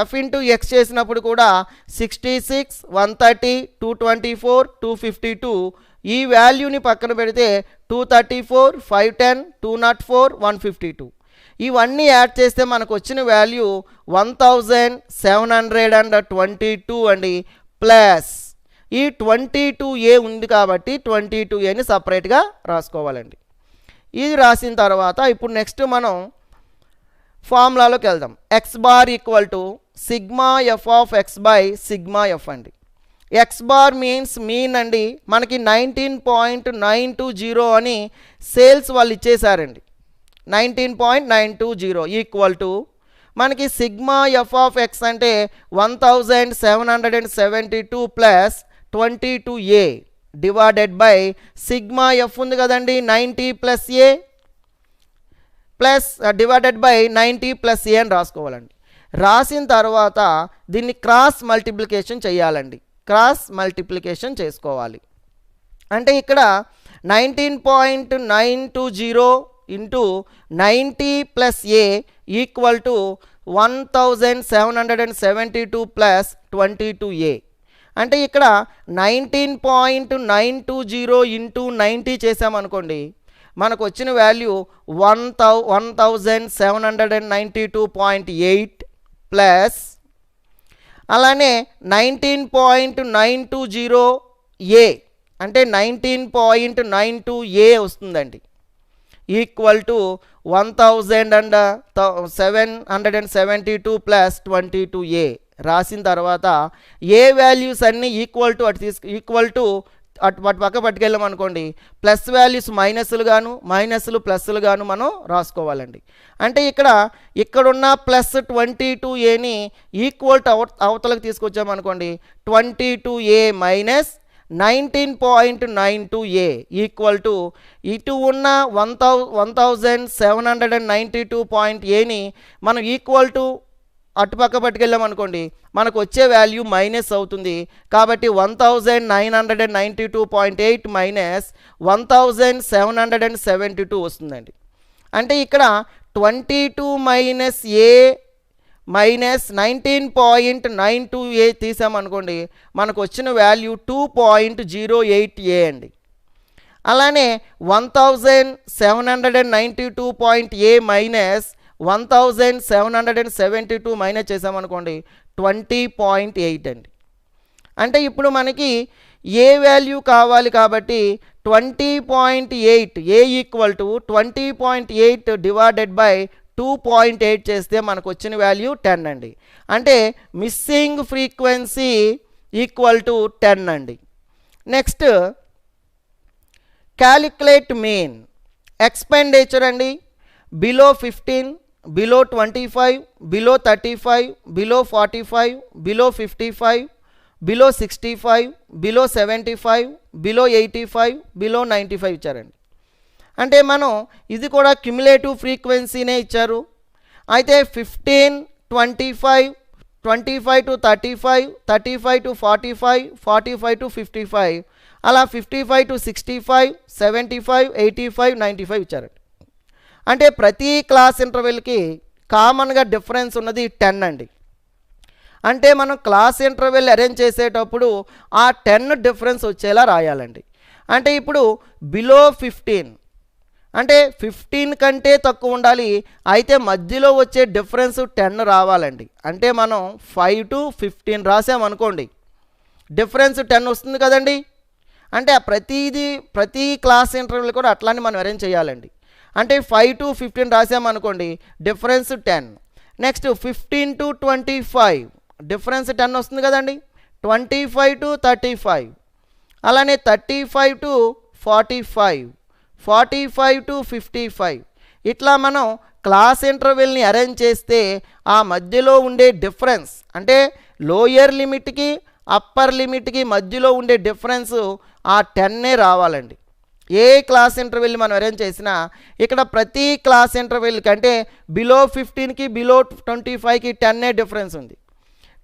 ఎఫ్ ఇంటూ ఎక్స్ చేసినప్పుడు కూడా 66 130 224 252 ఈ వాల్యూని పక్కన పెడితే 234 510 204 152 ఇవన్నీ యాడ్ చేస్తే మనకు వచ్చిన వాల్యూ 1722 అండి. ప్లస్ ఈ 22A ఉంది కాబట్టి 22Aని సపరేట్గా రాసుకోవాలండి. ఇది రాసిన తర్వాత ఇప్పుడు నెక్స్ట్ మనం ఫార్ములాలోకి వెళ్దాం. X bar equal to sigma F of X by sigma F అండి. ఎక్స్ బార్ మీన్స్ మీన్ అండి. మనకి 19.920 అని సేల్స్ వాళ్ళు ఇచ్చేసారండి. 19.920 ఈక్వల్ టు మనకి సిగ్మా ఎఫ్ ఆఫ్ ఎక్స్ అంటే 1772 plus 22A divided by sigma F ఉంది కదండి 90 plus A plus divided by 90 plus A అని రాసుకోవాలండి. రాసిన తర్వాత దీన్ని క్రాస్ మల్టిప్లికేషన్ చేయాలండి. క్రాస్ మల్టిప్లికేషన్ చేసుకోవాలి. అంటే ఇక్కడ 19.920 into 90 plus A equal to 1772 plus 22A. అంటే ఇక్కడ 19.920 ఇంటూ 90 చేసామనుకోండి మనకు వచ్చిన వాల్యూ 1792.8 ప్లస్ అలానే 19.920A అంటే 19.92A వస్తుందండి. ఈక్వల్ టు 1772 ప్లస్ 22A రాసిన తర్వాత ఏ వాల్యూస్ అన్నీ ఈక్వల్ టు అటు పక్క పట్టుకెళ్ళాం అనుకోండి ప్లస్ వాల్యూస్ మైనస్లు గాను మైనస్లు ప్లస్లు గాను మనం రాసుకోవాలండి. అంటే ఇక్కడున్న ప్లస్ 22Aని ఈక్వల్ టు అవతలకు తీసుకొచ్చామనుకోండి 22A minus 19.92A equal to ఇటు ఉన్న 1792.Aని మనం ఈక్వల్ టు అటుపక్క పట్టుకెళ్ళాం అనుకోండి మనకు వచ్చే వాల్యూ మైనస్ అవుతుంది. కాబట్టి 1992.8 మైనస్ 1772 వస్తుందండి. అంటే ఇక్కడ 22 మైనస్ ఏ మైనస్ 19.92A తీసామనుకోండి మనకు వచ్చిన వాల్యూ 2.08A అండి. అలానే 1792.A మైనస్ 1772 మైనస్ చేసామనుకోండి 20.8 అండి. అంటే ఇప్పుడు మనకి ఏ వాల్యూ కావాలి కాబట్టి 20.8 ఏ ఈక్వల్ టు 20.8 డివైడెడ్ బై 2.8 చేస్తే మనకు వచ్చిన వాల్యూ 10 అండి. అంటే మిస్సింగ్ ఫ్రీక్వెన్సీ ఈక్వల్ టు 10 అండి. నెక్స్ట్ క్యాలిక్యులేట్ మెయిన్ ఎక్స్పెండిచర్ అండి. Below 15, below 25, below 35, below 45, below 55, below 65, below 75, below 85, below 95 ఇచ్చారండి. అంటే మనం ఇది కూడా క్యుములేటివ్ ఫ్రీక్వెన్సీనే ఇచ్చారు. అయితే 15, 25, 25 to 35, 35 to 45, 45 to 55, అలా 55 to 65, 75, 85, 95 ఇచ్చారండి. అంటే ప్రతి క్లాస్ ఇంటర్వెల్కి కామన్గా డిఫరెన్స్ ఉన్నది 10 అండి. అంటే మనం క్లాస్ ఇంటర్వెల్ అరేంజ్ చేసేటప్పుడు ఆ 10 డిఫరెన్స్ వచ్చేలా రాయాలండి. అంటే ఇప్పుడు బిలో 15 అంటే 15 కంటే తక్కువ ఉండాలి. అయితే మధ్యలో వచ్చే డిఫరెన్స్ 10 రావాలండి. అంటే మనం 5 to 15 రాసామనుకోండి, డిఫరెన్స్ 10 వస్తుంది కదండి. అంటే ప్రతి క్లాస్ ఇంటర్వెల్ కూడా అట్లానే మనం అరేంజ్ చేయాలండి. అంటే 5 to 15 రాసామనుకోండి, డిఫరెన్స్ 10. నెక్స్ట్ 15 to 25 డిఫరెన్స్ 10 వస్తుంది కదండి. 25 to 35, అలానే 35 to 45, 45 to 55, ఇట్లా మనం క్లాస్ ఇంటర్వెల్ని అరేంజ్ చేస్తే ఆ మధ్యలో ఉండే డిఫరెన్స్ అంటే లోయర్ లిమిట్కి అప్పర్ లిమిట్కి మధ్యలో ఉండే డిఫరెన్స్ ఆ 10 రావాలండి. ఏ క్లాస్ ఇంటర్వెల్ మనం అరేంజ్ చేసినా ఇక్కడ ప్రతి క్లాస్ ఇంటర్వెల్కి అంటే బిలో 15కి బిలో 25కి 10 డిఫరెన్స్ ఉంది,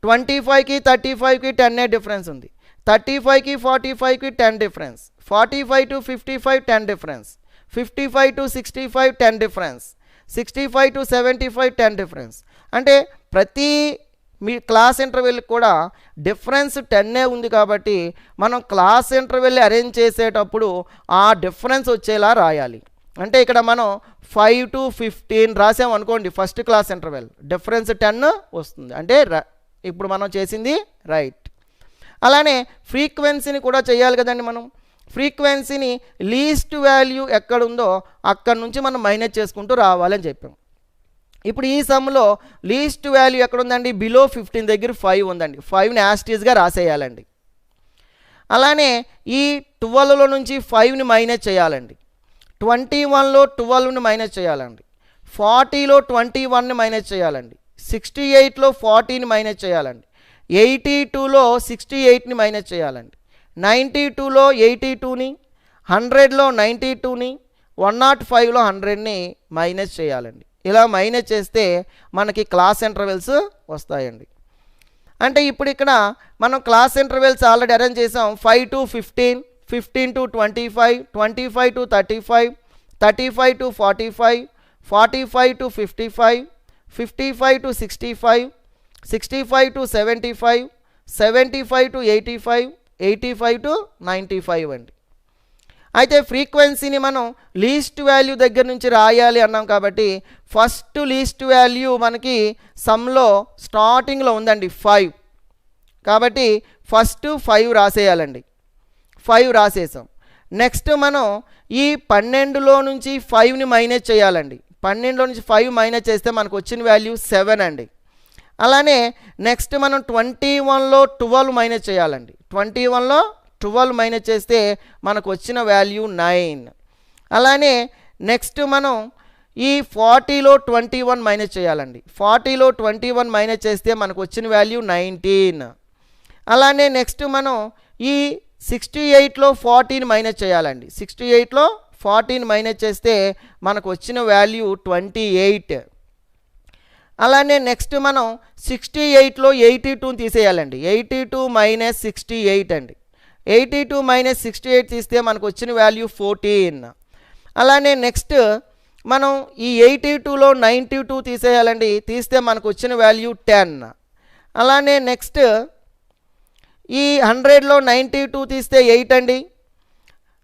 25కి 35కి 10 డిఫరెన్స్ ఉంది, 35కి 45కి 10 difference, 45 to 55 10 difference, 55 to 65 10 difference, 65 to 75 10 difference. అంటే ప్రతి మీ క్లాస్ ఇంటర్వెల్ కూడా డిఫరెన్స్ 10 ఉంది. కాబట్టి మనం క్లాస్ ఇంటర్వెల్ అరేంజ్ చేసేటప్పుడు ఆ డిఫరెన్స్ వచ్చేలా రాయాలి. అంటే ఇక్కడ మనం 5 to 15 రాసాం అనుకోండి, ఫస్ట్ క్లాస్ ఇంటర్వెల్ డిఫరెన్స్ 10 వస్తుంది. అంటే ఇప్పుడు మనం చేసింది రైట్. అలానే ఫ్రీక్వెన్సీని కూడా చేయాలి కదండి. మనం ఫ్రీక్వెన్సీని లీస్ట్ వాల్యూ ఎక్కడుందో అక్కడి నుంచి మనం మైనస్ చేసుకుంటూ రావాలని చెప్పాం. ఇప్పుడు ఈ సమ్లో లీస్ట్ వాల్యూ ఎక్కడ ఉందండి, బిలో 15 దగ్గర 5 ఉందండి. 5ని యాస్టీస్గా రాసేయాలండి. అలానే ఈ 12లో నుంచి 5ని మైనస్ చేయాలండి. 21లో 12ని మైనస్ చేయాలండి. 40లో 21ని మైనస్ చేయాలండి. 68లో 40ని మైనస్ చేయాలండి. 82లో 68ని మైనస్ చేయాలండి. 92లో 82ని, 100లో 92ని, 105లో 100ని మైనస్ చేయాలండి. ఇలా మైనస్ చేస్తే మనకి క్లాస్ ఇంటర్వెల్స్ వస్తాయండి. అంటే ఇప్పుడు ఇక్కడ మనం క్లాస్ ఇంటర్వెల్స్ ఆల్రెడీ అరేంజ్ చేసాం. 5 to 15, 15 to 25, 25 to 35, 35 to 45, 45 to 55, 55 to 65, 65 to 75, 75 to 85, 85 to 95 అండి. అయితే ఫ్రీక్వెన్సీని మనం లీస్ట్ వాల్యూ దగ్గర నుంచి రాయాలి అన్నాం. కాబట్టి ఫస్ట్ లీస్ట్ వాల్యూ మనకి సమ్లో స్టార్టింగ్లో ఉందండి 5. కాబట్టి ఫస్ట్ 5 రాసేయాలండి. 5 రాసేసాం. నెక్స్ట్ మనం ఈ 12లో నుంచి 5ని మైనస్ చేయాలండి. 12లో నుంచి 5 మైనస్ చేస్తే మనకు వచ్చిన వాల్యూ 7 అండి. అలానే నెక్స్ట్ మనం 21లో 12 మైనస్ చేయాలండి. 21లో 12 మైనస్ చేస్తే మనకు వచ్చిన వాల్యూ 9. అలానే నెక్స్ట్ మనం ఈ 40లో 21 మైనస్ చేయాలండి. 40లో 21 మైనస్ చేస్తే మనకు వచ్చిన వాల్యూ 19. అలానే నెక్స్ట్ మనం ఈ 68లో 40ని మైనస్ చేయాలండి. 68లో 40ని మైనస్ చేస్తే మనకు వచ్చిన వాల్యూ 28. అలానే నెక్స్ట్ మనం 68లో 82ని తీసేయాలండి. 82 మైనస్ 68 అండి. 82 మైనస్ 68 తీస్తే మనకు వచ్చిన వాల్యూ 14. అలానే నెక్స్ట్ మనం ఈ 82లో 92 తీసేయాలండి. తీస్తే మనకు వచ్చిన వాల్యూ 10. అలానే నెక్స్ట్ ఈ 100లో 92 తీస్తే 8 అండి.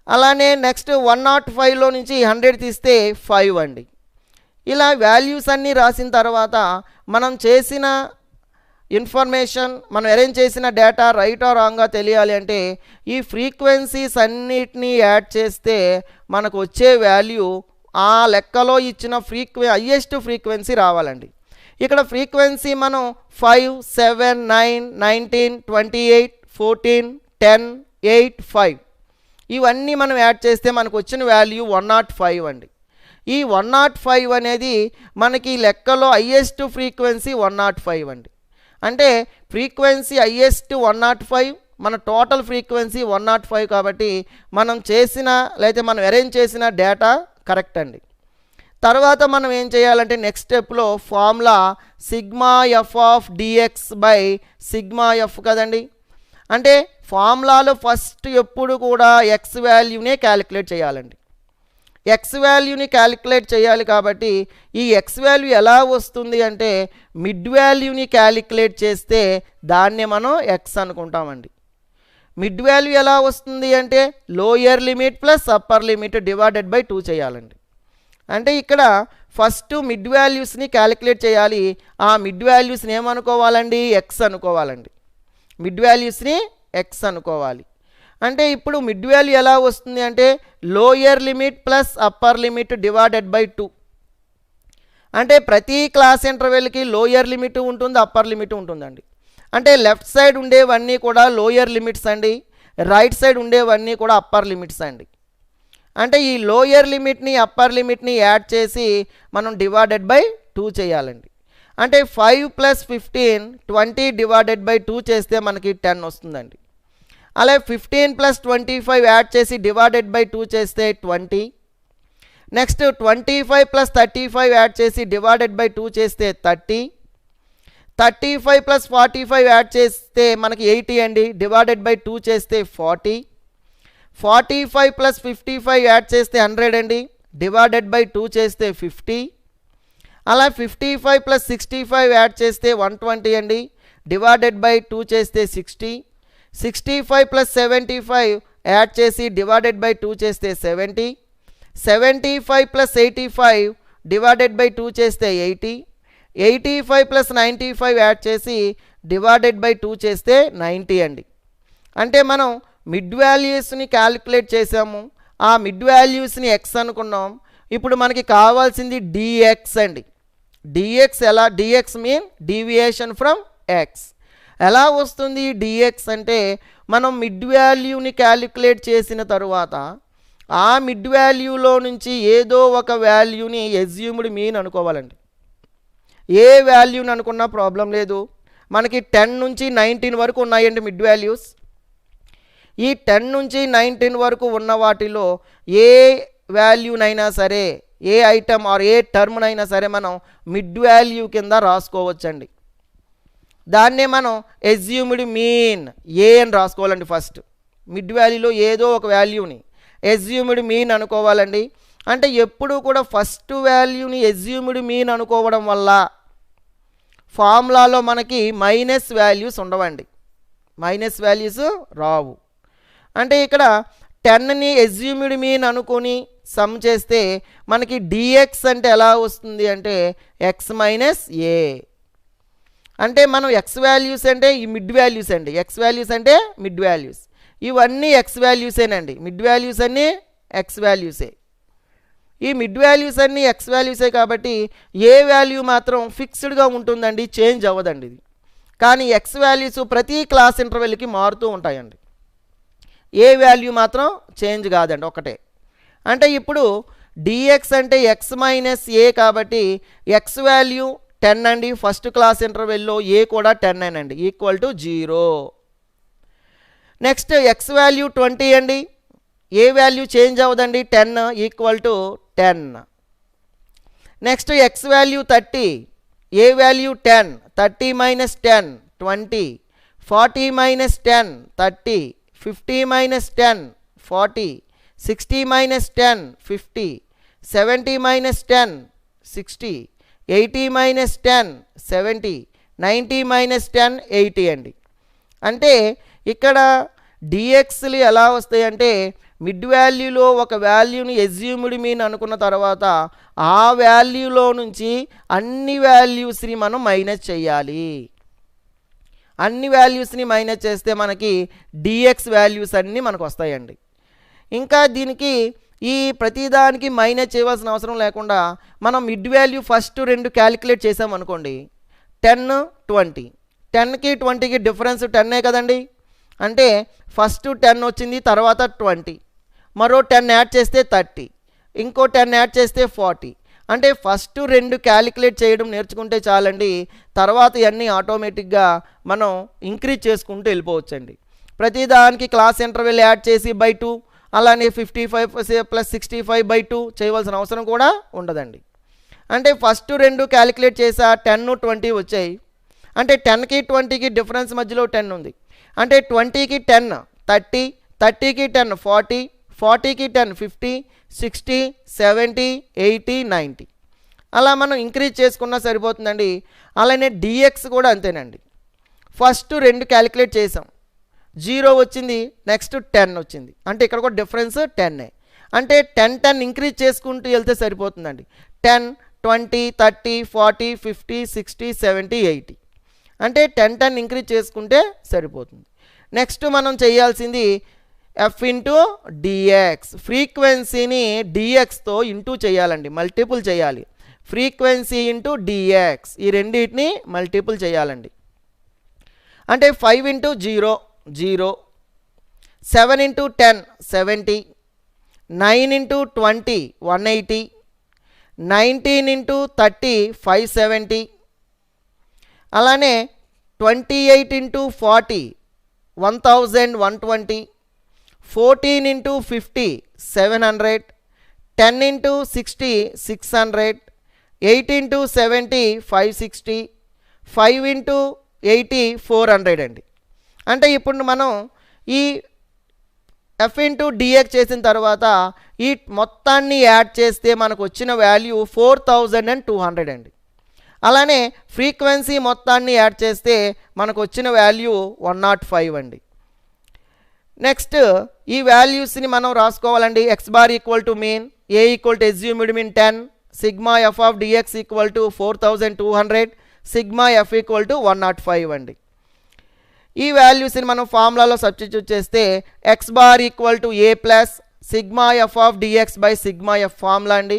అలానే నెక్స్ట్ 105లో నుంచి 100 తీస్తే 5 అండి. ఇలా వాల్యూస్ అన్నీ రాసిన తర్వాత మనం చేసిన ఇన్ఫర్మేషన్ మనం అరేంజ్ చేసిన డేటా రైట్ ఆర్ రాంగ్గా తెలియాలి అంటే ఈ ఫ్రీక్వెన్సీస్ అన్నిటినీ యాడ్ చేస్తే మనకు వచ్చే వాల్యూ ఆ లెక్కలో ఇచ్చిన హైయెస్ట్ ఫ్రీక్వెన్సీ రావాలండి. ఇక్కడ ఫ్రీక్వెన్సీ మనం 5, 7, 9, 19, 28, 14, 10, 8, 5 ఇవన్నీ మనం యాడ్ చేస్తే మనకు వచ్చిన వాల్యూ 105 అండి. ఈ 105 అనేది మనకి లెక్కలో హైయెస్ట్ ఫ్రీక్వెన్సీ 105 అండి. అంటే ఫ్రీక్వెన్సీ హైయెస్ట్ 105, మన టోటల్ ఫ్రీక్వెన్సీ 105 కాబట్టి మనం చేసిన లేకపోతే మనం అరేంజ్ చేసిన డేటా కరెక్ట్ అండి. తర్వాత మనం ఏం చేయాలంటే నెక్స్ట్ స్టెప్లో formula sigma F of dx by sigma F కదండి. అంటే ఫార్ములాలో ఫస్ట్ ఎప్పుడు కూడా ఎక్స్ వాల్యూనే క్యాలిక్యులేట్ చేయాలండి. ఎక్స్ వాల్యూని క్యాలిక్యులేట్ చేయాలి కాబట్టి ఈ ఎక్స్ వాల్యూ ఎలా వస్తుంది అంటే మిడ్ వాల్యూని క్యాలిక్యులేట్ చేస్తే దాన్నే మనం ఎక్స్ అనుకుంటామండి. మిడ్ వాల్యూ ఎలా వస్తుంది అంటే lower limit plus upper limit divided by 2 చేయాలండి. అంటే ఇక్కడ ఫస్ట్ మిడ్ వాల్యూస్ని క్యాలిక్యులేట్ చేయాలి. ఆ మిడ్ వాల్యూస్ని ఏమనుకోవాలండి? ఎక్స్ అనుకోవాలండి. మిడ్ వాల్యూస్ని ఎక్స్ అనుకోవాలి. అంటే ఇప్పుడు మిడ్ వాల్యూ ఎలా వస్తుంది అంటే lower limit plus upper limit divided by 2. అంటే ప్రతి క్లాస్ ఇంటర్వెల్కి లోయర్ లిమిట్ ఉంటుంది, అప్పర్ లిమిట్ ఉంటుందండి. అంటే లెఫ్ట్ సైడ్ ఉండేవన్నీ కూడా లోయర్ లిమిట్స్ అండి, రైట్ సైడ్ ఉండేవన్నీ కూడా అప్పర్ లిమిట్స్ అండి. అంటే ఈ లోయర్ లిమిట్ని అప్పర్ లిమిట్ని యాడ్ చేసి మనం డివైడెడ్ బై 2 చేయాలండి. అంటే 5 + 15 20 డివైడెడ్ బై 2 చేస్తే మనకి 10 వస్తుందండి. అలాగే 15 + 25 యాడ్ చేసి డివైడెడ్ బై 2 చేస్తే 20. నెక్స్ట్ 25 + 35 యాడ్ చేసి డివైడెడ్ బై 2 చేస్తే 30. 35 + 45 యాడ్ చేస్తే మనకి 80 అండి, డివైడెడ్ బై 2 చేస్తే 40. 45 + 55 యాడ్ చేస్తే 100 అండి, డివైడెడ్ బై 2 చేస్తే 50. అలా 55 + 65 యాడ్ చేస్తే 120 అండి, డివైడెడ్ బై 2 చేస్తే 60. 65 + 75 యాడ్ చేసి డివైడెడ్ బై 2 చేస్తే 70. 75 + 85 డివైడెడ్ బై 2 చేస్తే 80. 85 + 95 యాడ్ చేసి డివైడెడ్ బై 2 చేస్తే 90 అండి. అంటే మనం మిడ్ వాల్యూస్ని క్యాలిక్యులేట్ చేసాము, ఆ మిడ్ వాల్యూస్ని ఎక్స్ అనుకున్నాం. ఇప్పుడు మనకి కావాల్సింది డిఎక్స్ అండి. డిఎక్స్ ఎలా? DX mean deviation from X. ఎలా వస్తుంది డిఎక్స్ అంటే మనం మిడ్ వాల్యూని క్యాలిక్యులేట్ చేసిన తరువాత ఆ మిడ్ వాల్యూలో నుంచి ఏదో ఒక వాల్యూని ఎస్యూమ్డ్ మీన్ అనుకోవాలండి. ఏ వాల్యూని అనుకున్నా ప్రాబ్లం లేదు. మనకి 10 నుంచి 19 వరకు ఉన్నాయండి మిడ్ వాల్యూస్. ఈ 10 నుంచి 19 వరకు ఉన్న వాటిలో ఏ వాల్యూనైనా సరే, ఏ ఐటమ్ ఆర్ ఏ టర్మ్నైనా సరే మనం మిడ్ వాల్యూ కింద రాసుకోవచ్చండి. దాన్నే మనం ఎస్యూమ్డ్ మీన్ ఏ అని రాసుకోవాలండి. ఫస్ట్ మిడ్ వాల్యూలో ఏదో ఒక వాల్యూని ఎస్యూమ్డ్ మీన్ అనుకోవాలండి. అంటే ఎప్పుడు కూడా ఫస్ట్ వాల్యూని ఎస్యూమ్డ్ మీన్ అనుకోవడం వల్ల ఫార్ములాలో మనకి మైనస్ వాల్యూస్ ఉండవండి, మైనస్ వాల్యూస్ రావు. అంటే ఇక్కడ 10ని ఎస్యూమ్డ్ మీన్ అనుకొని సమ్ చేస్తే మనకి డిఎక్స్ అంటే ఎలా వస్తుంది అంటే ఎక్స్ మైనస్ ఏ. అంటే మనం ఎక్స్ వాల్యూస్ అంటే ఈ మిడ్ వాల్యూస్ అండి, ఎక్స్ వాల్యూస్ అంటే మిడ్ వాల్యూస్, ఇవన్నీ ఎక్స్ వాల్యూసేనండి. మిడ్ వాల్యూస్ అన్నీ ఎక్స్ వాల్యూసే. ఈ మిడ్ వాల్యూస్ అన్నీ ఎక్స్ వాల్యూసే కాబట్టి ఏ వాల్యూ మాత్రం ఫిక్స్డ్గా ఉంటుందండి, చేంజ్ అవ్వదండి ఇది. కానీ ఎక్స్ వాల్యూస్ ప్రతి క్లాస్ ఇంటర్వెల్కి మారుతూ ఉంటాయండి. ఏ వాల్యూ మాత్రం చేంజ్ కాదండి, ఒకటే. అంటే ఇప్పుడు డిఎక్స్ అంటే ఎక్స్ మైనస్ ఏ కాబట్టి ఎక్స్ వాల్యూ 10 అండి. ఫస్ట్ క్లాస్ ఇంటర్వెల్లో ఏ కూడా 10 అండి, equal to 0. Next X value 20 అండి, ఏ వాల్యూ చేంజ్ అవ్వదండి, 10 equal to 10. Next X value 30, A value 10, 30 minus 10 20, 40 minus 10 30, 50 minus 10 40, 60 minus 10 50, 70 minus 10 60, 80 minus 10 70, 90 minus 10 80 అండి. అంటే ఇక్కడ డిఎక్స్లు ఎలా వస్తాయంటే మిడ్ వాల్యూలో ఒక వాల్యూని ఎస్యూమ్డ్ మీన్ అనుకున్న తర్వాత ఆ వాల్యూలో నుంచి అన్ని వాల్యూస్ని మనం మైనస్ చేయాలి. అన్ని వాల్యూస్ని మైనస్ చేస్తే మనకి డిఎక్స్ వాల్యూస్ అన్నీ మనకు వస్తాయండి. ఇంకా దీనికి ఈ ప్రతిదానికి మైనస్ చేయవలసిన అవసరం లేకుండా మనం మిడ్ వాల్యూ ఫస్ట్ 2 క్యాలిక్యులేట్ చేసామనుకోండి, 10, 20. 10కి 20కి డిఫరెన్స్ 10 కదండి. అంటే ఫస్ట్ 10 వచ్చింది, తర్వాత 20, మరో 10 యాడ్ చేస్తే 30, ఇంకో 10 యాడ్ చేస్తే 40. అంటే ఫస్ట్ 2 క్యాలిక్యులేట్ చేయడం నేర్చుకుంటే చాలండి, తర్వాత ఇవన్నీ ఆటోమేటిక్గా మనం ఇంక్రీజ్ చేసుకుంటూ వెళ్ళిపోవచ్చండి. ప్రతిదానికి క్లాస్ ఇంటర్వెల్ యాడ్ చేసి బై 2, అలానే 55 + 65/2 చేయవలసిన అవసరం కూడా ఉండదండి. అంటే ఫస్ట్ 2 క్యాలిక్యులేట్ చేసా, 10, 20 వచ్చాయి. అంటే 10కి 20కి డిఫరెన్స్ మధ్యలో 10 ఉంది. అంటే 20కి 10 30, 30కి 10 40, 40కి 10 50, 60, 70, 80, 90 అలా మనం ఇంక్రీజ్ చేసుకున్నా సరిపోతుందండి. అలానే డిఎక్స్ కూడా అంతేనండి. ఫస్ట్ 2 క్యాలిక్యులేట్ చేసాం, 0 వచ్చింది, నెక్స్ట్ 10 వచ్చింది. అంటే ఇక్కడ కూడా డిఫరెన్స్ 10. అంటే 10 ఇంక్రీజ్ చేసుకుంటూ వెళ్తే సరిపోతుందండి. 10, 20, 30, 40, 50, 60, 70, 80 అంటే 10 ఇంక్రీజ్ చేసుకుంటే సరిపోతుంది. నెక్స్ట్ మనం చేయాల్సింది ఎఫ్ ఇంటూ డిఎక్స్. ఫ్రీక్వెన్సీని డిఎక్స్తో ఇంటూ చేయాలండి, మల్టిపుల్ చేయాలి. ఫ్రీక్వెన్సీ ఇంటూ డిఎక్స్, ఈ రెండింటిని మల్టిపుల్ చేయాలండి. అంటే 5 ఇంటూ 0, 0, 7 ఇంటూ 10, 70, 9 ఇంటూ 20, 180, 19 ఇంటూ 30, 570, అలానే 28 into 40, 1120, 14 into 50, 700, 10 into 60, 600, 8 into 70, 560, 5 into 80, 400 అండి. అంటే ఇప్పుడు మనం ఈ ఎఫ్ ఇంటూ డిఎక్స్ చేసిన తర్వాత ఈ మొత్తాన్ని యాడ్ చేస్తే మనకు వచ్చిన వాల్యూ 4200 అండి. అలానే ఫ్రీక్వెన్సీ మొత్తాన్ని యాడ్ చేస్తే మనకు వచ్చిన వాల్యూ 105 అండి. నెక్స్ట్ ఈ వాల్యూస్ని మనం రాసుకోవాలండి. X bar equal to mean, A equal to assumed mean 10, sigma F of dx equal to 4200, sigma F equal to 105 అండి. ఈ వాల్యూస్ని మనం ఫార్ములాలో సబ్స్టిట్యూట్ చేస్తే x bar equal to A plus sigma F of dx by sigma f formula అండి.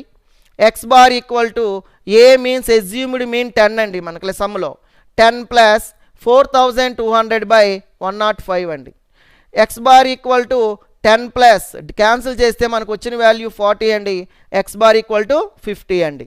X bar equal to A means assumed mean 10 అండి, మనకి సమ్లో 10 plus 4200 by 105 అండి. X bar equal to 10 plus cancel చేస్తే మనకు వచ్చిన value 40 అండి. X bar equal to 50 అండి.